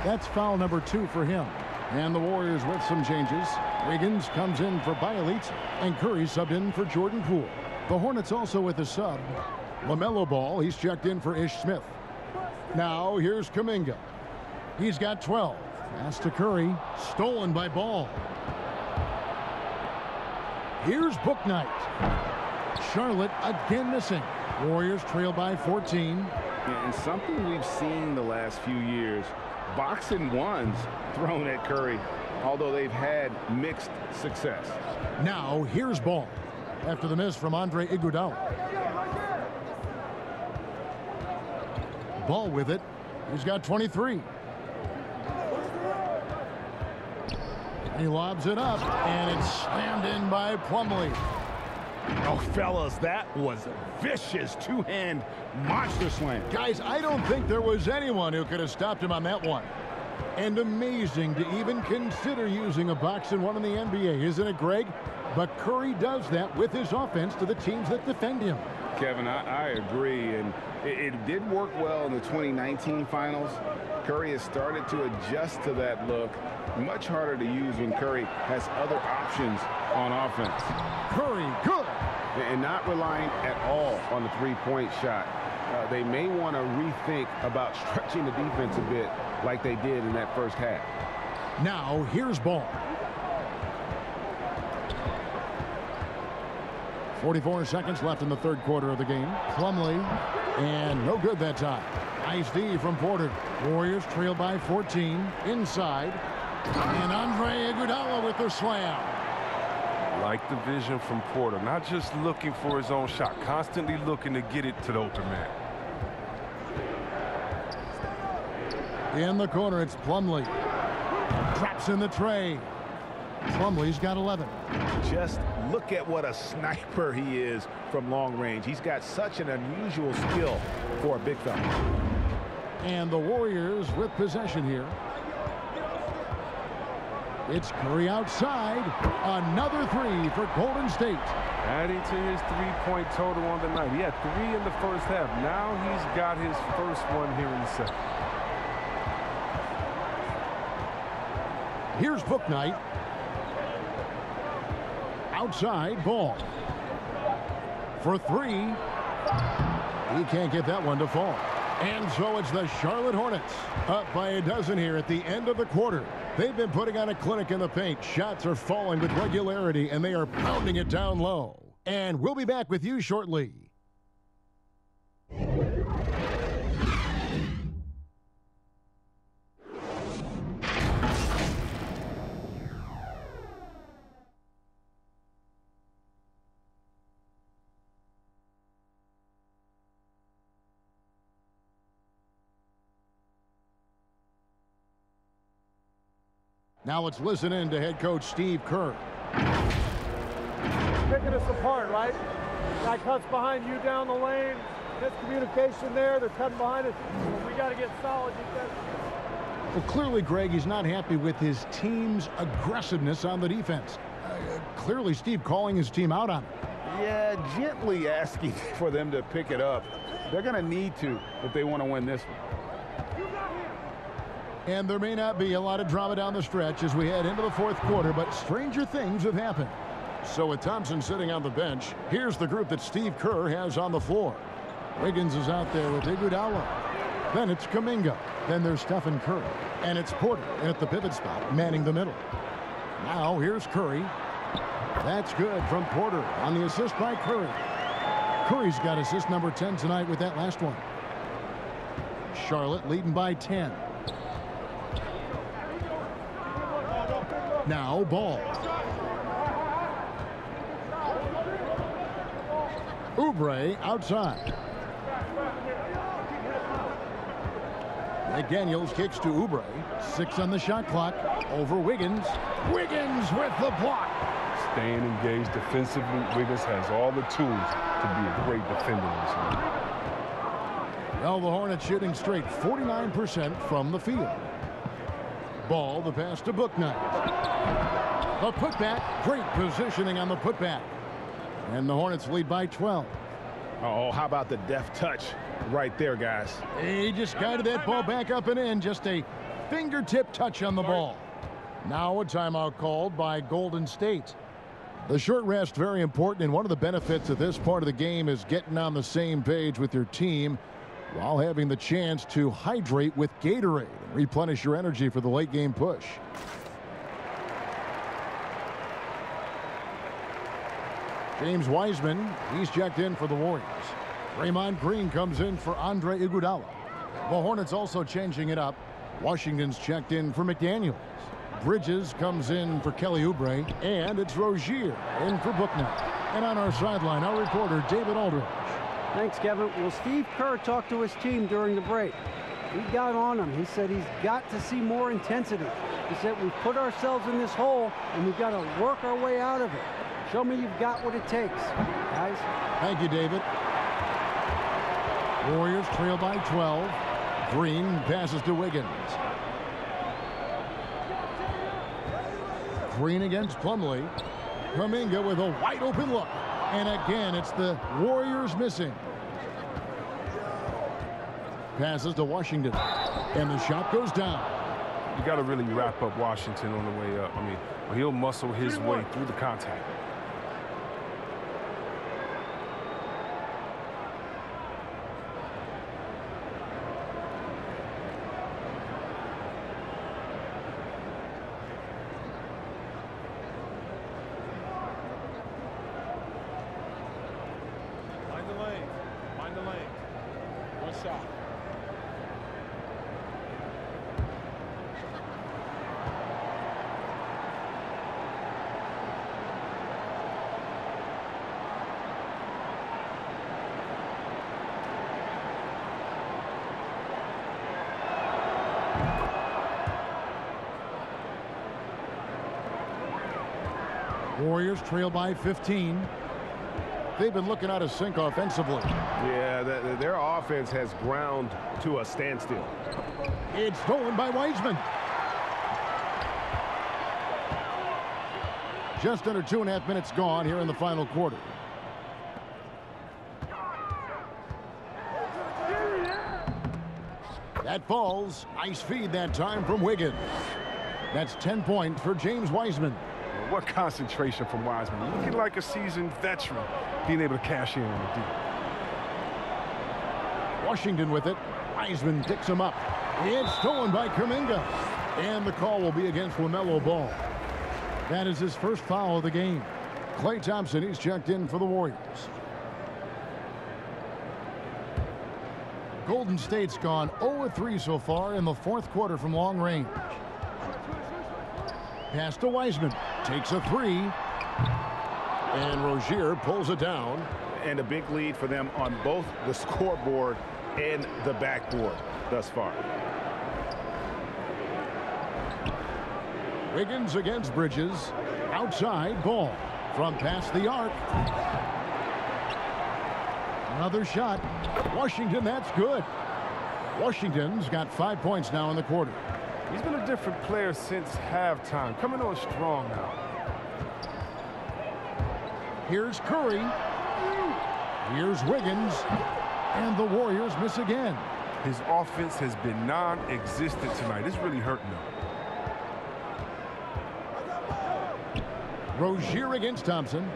That's foul number 2 for him. And the Warriors with some changes. Wiggins comes in for Bielitsa. And Curry subbed in for Jordan Poole. The Hornets also with a sub. LaMelo Ball. He's checked in for Ish Smith. Now here's Kuminga. He's got 12. Pass to Curry. Stolen by Ball. Here's Bouknight. Charlotte again missing. Warriors trail by 14. And something we've seen the last few years, box and ones thrown at Curry, although they've had mixed success. Now here's Ball after the miss from Andre Iguodala. Ball with it. He's got 23. He lobs it up, and it's slammed in by Plumlee. Oh, fellas, that was a vicious two-hand monster slam. Guys, I don't think there was anyone who could have stopped him on that one. And amazing to even consider using a box and one in the NBA, isn't it, Greg? But Curry does that with his offense to the teams that defend him. Kevin, I agree, and it did work well in the 2019 finals. Curry has started to adjust to that look. Much harder to use when Curry has other options on offense. Curry, good. And not relying at all on the three-point shot. They may want to rethink about stretching the defense a bit like they did in that first half. Now here's Ball. 44 seconds left in the third quarter of the game. Plumlee, and no good that time. Nice D from Porter. Warriors trail by 14. Inside. And Andre Iguodala with the slam. Like the vision from Porter. Not just looking for his own shot. Constantly looking to get it to the open man. In the corner, it's Plumlee. Drops in the tray. Plumlee's got 11. Just look at what a sniper he is from long range. He's got such an unusual skill for a big fella. And the Warriors with possession here. It's Curry outside. Another 3 for Golden State. Adding to his three-point total on the night. He had 3 in the first half. Now he's got his first one here in the second. Here's Bouknight. Outside, Ball. For 3. He can't get that one to fall. And so it's the Charlotte Hornets up by a dozen here at the end of the quarter. They've been putting on a clinic in the paint. Shots are falling with regularity, and they are pounding it down low. And we'll be back with you shortly. Now let's listen in to head coach Steve Kerr. Picking us apart, right? Guy cuts behind you down the lane. Miscommunication there. They're cutting behind us. We got to get solid defense. Well, clearly, Greg, he's not happy with his team's aggressiveness on the defense. Clearly, Steve calling his team out on it. Yeah, gently asking for them to pick it up. They're going to need to if they want to win this one. And there may not be a lot of drama down the stretch as we head into the fourth quarter, but stranger things have happened. So with Thompson sitting on the bench, here's the group that Steve Kerr has on the floor. Wiggins is out there with Iguodala. Then it's Kuminga. Then there's Stephen Curry. And it's Porter at the pivot spot, manning the middle. Now here's Curry. That's good from Porter on the assist by Curry. Curry's got assist number 10 tonight with that last one. Charlotte leading by 10. Now Ball. Oubre outside. McDaniels kicks to Oubre. 6 on the shot clock. Over Wiggins. Wiggins with the block. Staying engaged defensively, Wiggins has all the tools to be a great defender in this league. Well, the Hornets shooting straight 49% from the field. Ball, the pass to Bouknight. The putback, great positioning on the putback. And the Hornets lead by 12. Oh, how about the deft touch right there, guys? He just guided that ball back up and in. Just a fingertip touch on the ball. Now a timeout called by Golden State. The short rest, very important, and one of the benefits of this part of the game is getting on the same page with your team while having the chance to hydrate with Gatorade and replenish your energy for the late game push. James Wiseman, he's checked in for the Warriors. Draymond Green comes in for Andre Iguodala. The Hornets also changing it up. Washington's checked in for McDaniels. Bridges comes in for Kelly Oubre, and it's Rozier in for Bouknight. And on our sideline, our reporter David Aldridge. Thanks, Kevin. Well, Steve Kerr talked to his team during the break. He got on him. He said he's got to see more intensity. He said we've put ourselves in this hole, and we've got to work our way out of it. Show me you've got what it takes, guys. Thank you, David. Warriors trail by 12. Green passes to Wiggins. Green against Plumlee. Kuminga with a wide open look. And again, it's the Warriors missing. Passes to Washington. And the shot goes down. You got to really wrap up Washington on the way up. I mean, he'll muscle his way through the contact. Warriors trail by 15. They've been looking out of sync offensively. Yeah, their offense has ground to a standstill. It's stolen by Wiseman. Just under 2.5 minutes gone here in the final quarter. That falls. Nice feed that time from Wiggins. That's 10 points for James Wiseman. What concentration from Wiseman. Looking like a seasoned veteran being able to cash in on the deal. Washington with it. Wiseman picks him up. It's stolen by Kuminga. And the call will be against LaMelo Ball. That is his first foul of the game. Klay Thompson, he's checked in for the Warriors. Golden State's gone 0-3 so far in the fourth quarter from long range. Pass to Wiseman. Takes a three. And Rozier pulls it down. And a big lead for them on both the scoreboard and the backboard thus far. Wiggins against Bridges. Outside Ball. From past the arc. Another shot. Washington, that's good. Washington's got 5 points now in the quarter. He's been a different player since halftime. Coming on strong now. Here's Curry. Here's Wiggins. And the Warriors miss again. His offense has been non-existent tonight. It's really hurting him. Rozier against Thompson.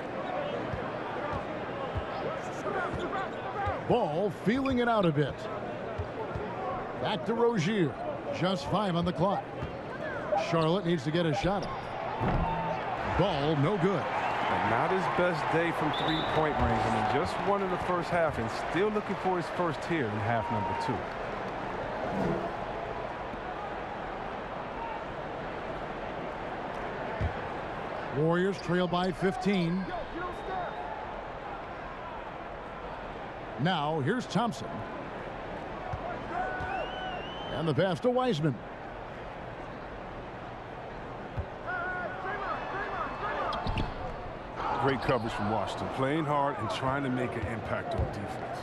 Ball feeling it out a bit. Back to Rozier. Just 5 on the clock. Charlotte needs to get a shot off. Ball no good. And not his best day from three-point range. I mean, just one in the first half and still looking for his first here in half number 2. Warriors trail by 15. Now here's Thompson. And the pass to Wiseman. Great coverage from Washington. Playing hard and trying to make an impact on defense.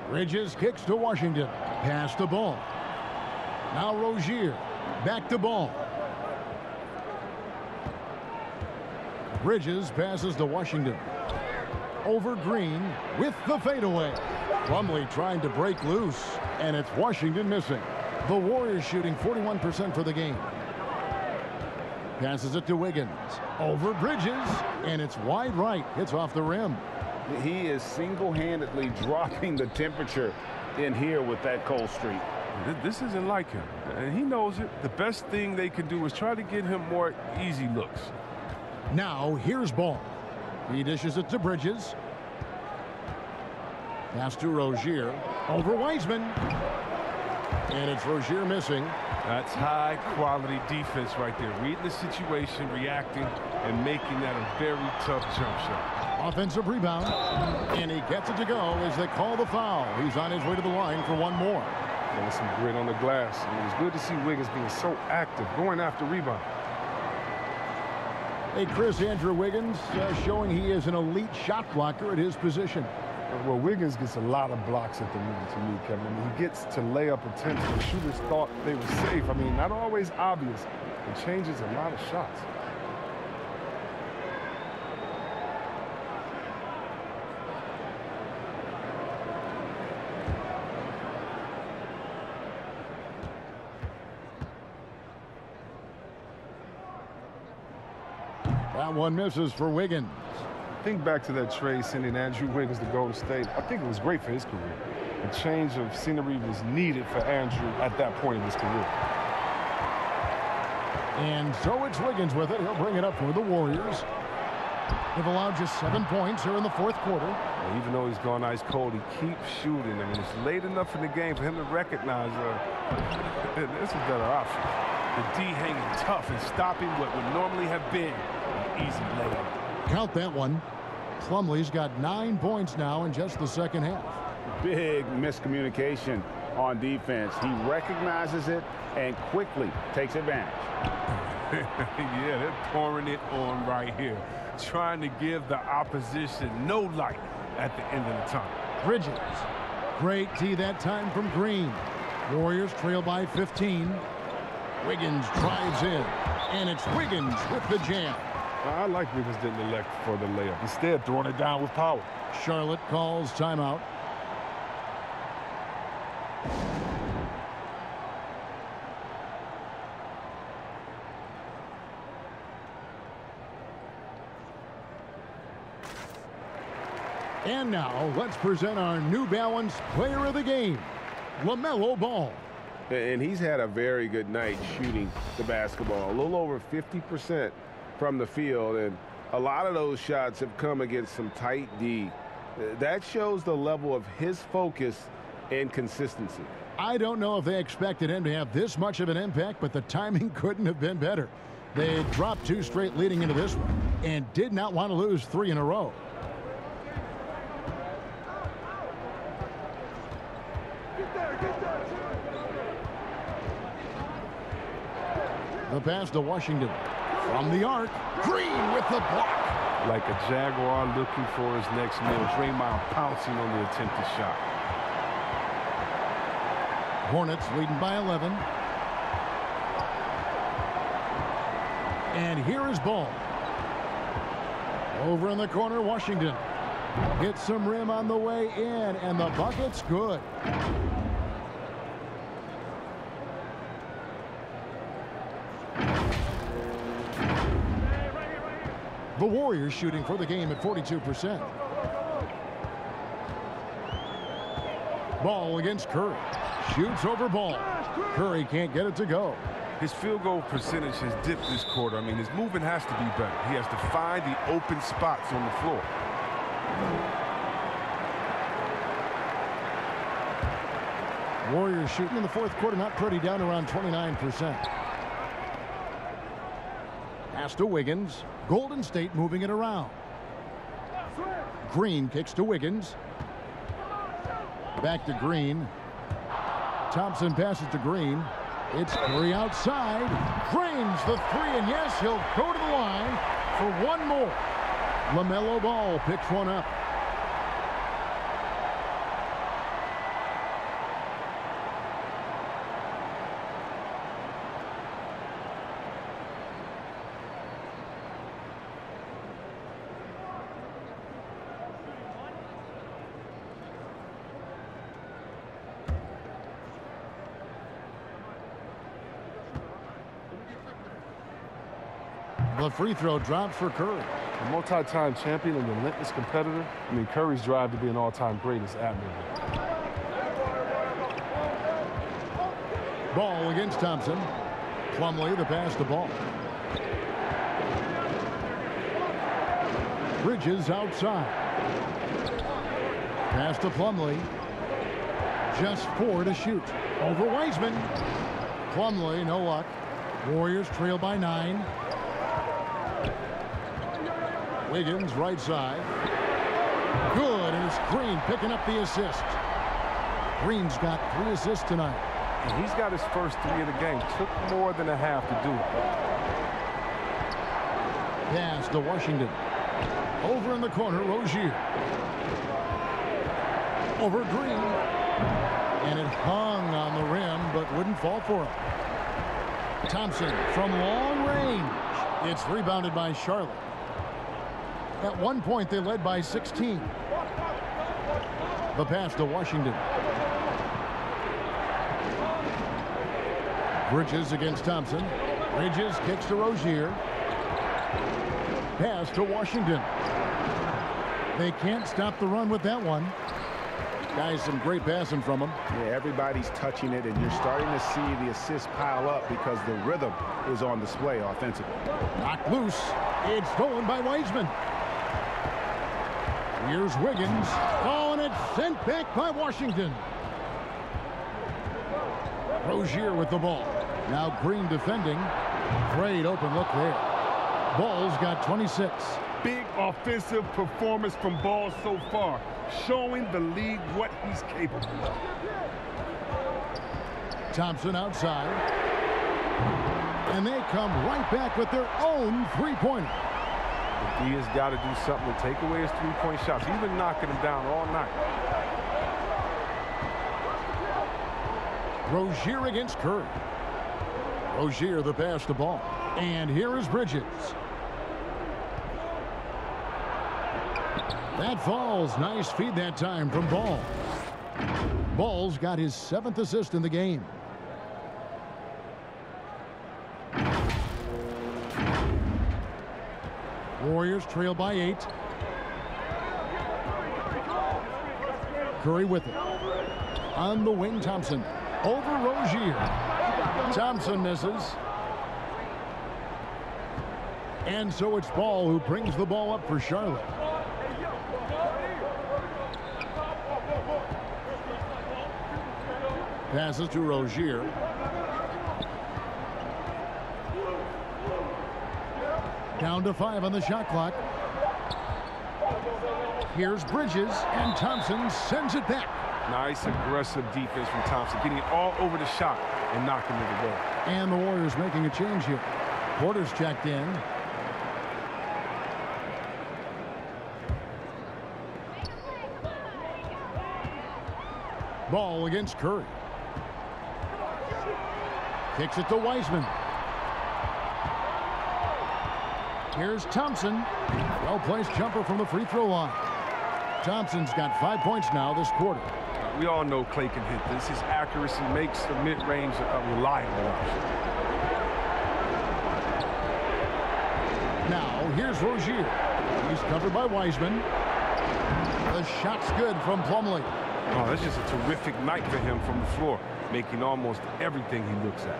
Bridges kicks to Washington. Pass to Ball. Now Rozier. Back to Ball. Bridges passes to Washington. Over Green with the fadeaway. Plumlee trying to break loose, and it's Washington missing. The Warriors shooting 41% for the game. Passes it to Wiggins. Over Bridges, and it's wide right. It's off the rim. He is single-handedly dropping the temperature in here with that cold streak. This isn't like him, and he knows it. The best thing they can do is try to get him more easy looks. Now here's Ball. He dishes it to Bridges. Pass to Rozier. Over Wiseman. And it's Rozier missing. That's high-quality defense right there. Reading the situation, reacting, and making that a very tough jump shot. Offensive rebound. And he gets it to go as they call the foul. He's on his way to the line for one more. And some grit on the glass. I mean, it's good to see Wiggins being so active, going after rebound. Hey, Chris, Andrew Wiggins showing he is an elite shot blocker at his position. Well, Wiggins gets a lot of blocks at the rim to me, Kevin. I mean, he gets to layup attempts. The shooters thought they were safe. I mean, not always obvious. It changes a lot of shots. That one misses for Wiggins. Think back to that trade sending Andrew Wiggins to Golden State. I think it was great for his career. A change of scenery was needed for Andrew at that point in his career. And so it's Wiggins with it. He'll bring it up for the Warriors. They've allowed just 7 points here in the fourth quarter. Well, even though he's gone ice cold, he keeps shooting. I mean, it's late enough in the game for him to recognize there's a better option. The D hanging tough and stopping what would normally have been an easy layup. Count that one. Plumlee's got 9 points now in just the second half. Big miscommunication on defense. He recognizes it and quickly takes advantage. Yeah, they're pouring it on right here, trying to give the opposition no light at the end of the tunnel. Bridges. Great D that time from Green. Warriors trail by 15. Wiggins drives in, and it's Wiggins with the jam. I like Wiggins didn't elect for the layup. Instead, throwing it down with power. Charlotte calls timeout. And now let's present our New Balance Player of the Game, LaMelo Ball. And he's had a very good night shooting the basketball, a little over 50% from the field, and a lot of those shots have come against some tight D. That shows the level of his focus and consistency. I don't know if they expected him to have this much of an impact, but the timing couldn't have been better. They dropped 2 straight leading into this one and did not want to lose 3 in a row. The pass to Washington. From the arc, Green with the block. Like a Jaguar looking for his next meal. Draymond pouncing on the attempted shot. Hornets leading by 11. And here is Ball. Over in the corner, Washington. Gets some rim on the way in, and the bucket's good. The Warriors shooting for the game at 42%. Ball against Curry. Shoots over Ball. Curry can't get it to go. His field goal percentage has dipped this quarter. I mean, his movement has to be better. He has to find the open spots on the floor. Warriors shooting in the fourth quarter, not pretty, down around 29%. Pass to Wiggins. Golden State moving it around. Green kicks to Wiggins. Back to Green. Thompson passes to Green. It's Curry outside. Drains the 3, and yes, he'll go to the line for one more. LaMelo Ball picks one up. The free throw drops for Curry. A multi-time champion and relentless competitor. I mean, Curry's drive to be an all-time great is admirable. Ball against Thompson. Plumlee the pass to Ball. Bridges outside. Pass to Plumlee. Just 4 to shoot. Over Wiseman. Plumlee, no luck. Warriors trail by 9. Wiggins right side. Good, and it's Green picking up the assist. Green's got 3 assists tonight. And he's got his first 3 of the game. Took more than a half to do it. Pass to Washington. Over in the corner, Rozier. Over Green. And it hung on the rim, but wouldn't fall for him. Thompson from long range. It's rebounded by Charlotte. At one point, they led by 16. The pass to Washington. Bridges against Thompson. Bridges kicks to Rozier. Pass to Washington. They can't stop the run with that one. Guys, some great passing from him. Yeah, everybody's touching it, and you're starting to see the assists pile up because the rhythm is on display offensively. Knocked loose. It's stolen by Wiseman. Here's Wiggins. Oh, and it's sent back by Washington. Rozier with the ball. Now Green defending. Great open look there. Ball's got 26. Big offensive performance from Ball so far, showing the league what he's capable of. Thompson outside. And they come right back with their own three-pointer. He has got to do something to take away his three-point shots. He's been knocking them down all night. Rozier against Curry. Rozier the pass to Ball. And here is Bridges. That falls. Nice feed that time from Ball. Ball's got his 7th assist in the game. Warriors trail by 8. Curry with it. On the wing, Thompson. Over Rozier. Thompson misses. And so it's Ball who brings the ball up for Charlotte. Passes to Rozier. Down to 5 on the shot clock. Here's Bridges, and Thompson sends it back. Nice aggressive defense from Thompson, getting all over the shot and knocking it away. And the Warriors making a change here. Porter's checked in. Ball against Curry. Kicks it to Wiseman. Here's Thompson. Well-placed jumper from the free throw line. Thompson's got 5 points now this quarter. We all know Clay can hit this. His accuracy makes the mid-range a reliable option. Now, here's Rozier. He's covered by Wiseman. The shot's good from Plumlee. Oh, that's just a terrific night for him from the floor, making almost everything he looks at.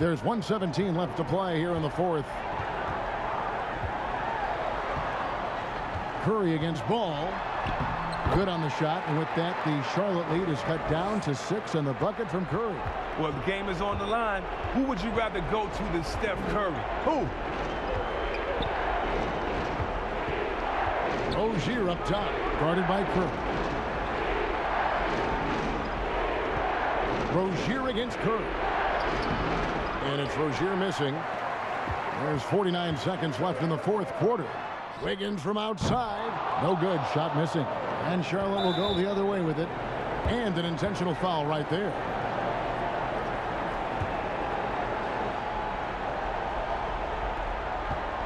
There's 1:17 left to play here in the fourth. Curry against Ball. Good on the shot, and with that, the Charlotte lead is cut down to 6, and the bucket from Curry. Well, the game is on the line. Who would you rather go to than Steph Curry? Who? Rozier up top, guarded by Curry. Rozier against Curry. And it's Rozier missing. There's 49 seconds left in the fourth quarter. Wiggins from outside. No good. Shot missing. And Charlotte will go the other way with it. And an intentional foul right there.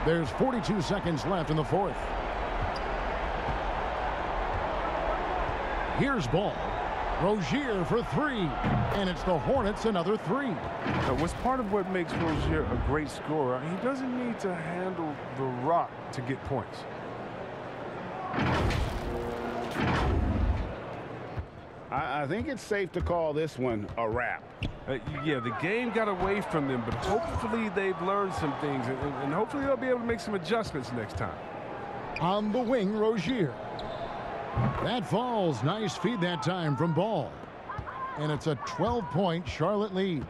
There's 42 seconds left in the fourth. Here's Ball. Rozier for 3. And it's the Hornets another 3. Now, what's part of what makes Rozier a great scorer, he doesn't need to handle the rock to get points. I think it's safe to call this one a wrap. Yeah, the game got away from them, but hopefully they've learned some things, and hopefully they'll be able to make some adjustments next time. On the wing, Rozier. That falls. Nice feed that time from Ball. And it's a 12-point Charlotte lead.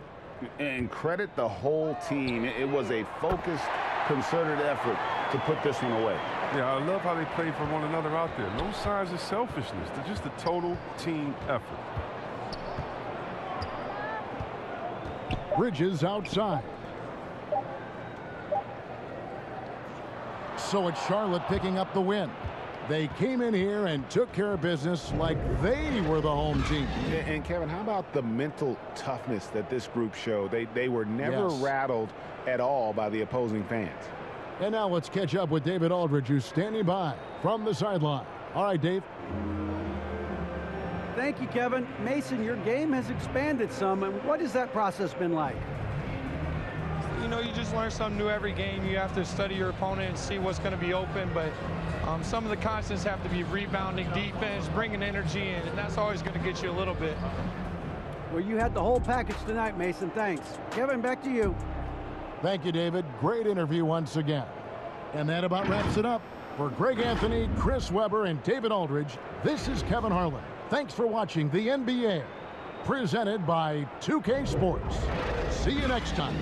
And credit the whole team. It was a focused, concerted effort to put this one away. Yeah, I love how they play for one another out there. No signs of selfishness. They're just a total team effort. Bridges outside. So it's Charlotte picking up the win. They came in here and took care of business like they were the home team. And Kevin, how about the mental toughness that this group showed? They were never rattled at all by the opposing fans. And now let's catch up with David Aldridge, who's standing by from the sideline. All right, Dave. Thank you, Kevin. Mason, your game has expanded some, and what has that process been like? You know, you just learn something new every game. You have to study your opponent and see what's going to be open, but some of the constants have to be rebounding, defense, bringing energy in, and that's always going to get you a little bit. Well, you had the whole package tonight, Mason. Thanks. Kevin, back to you. Thank you, David. Great interview once again. And that about wraps it up. For Greg Anthony, Chris Webber, and David Aldridge, this is Kevin Harlan. Thanks for watching the NBA, presented by 2K Sports. See you next time.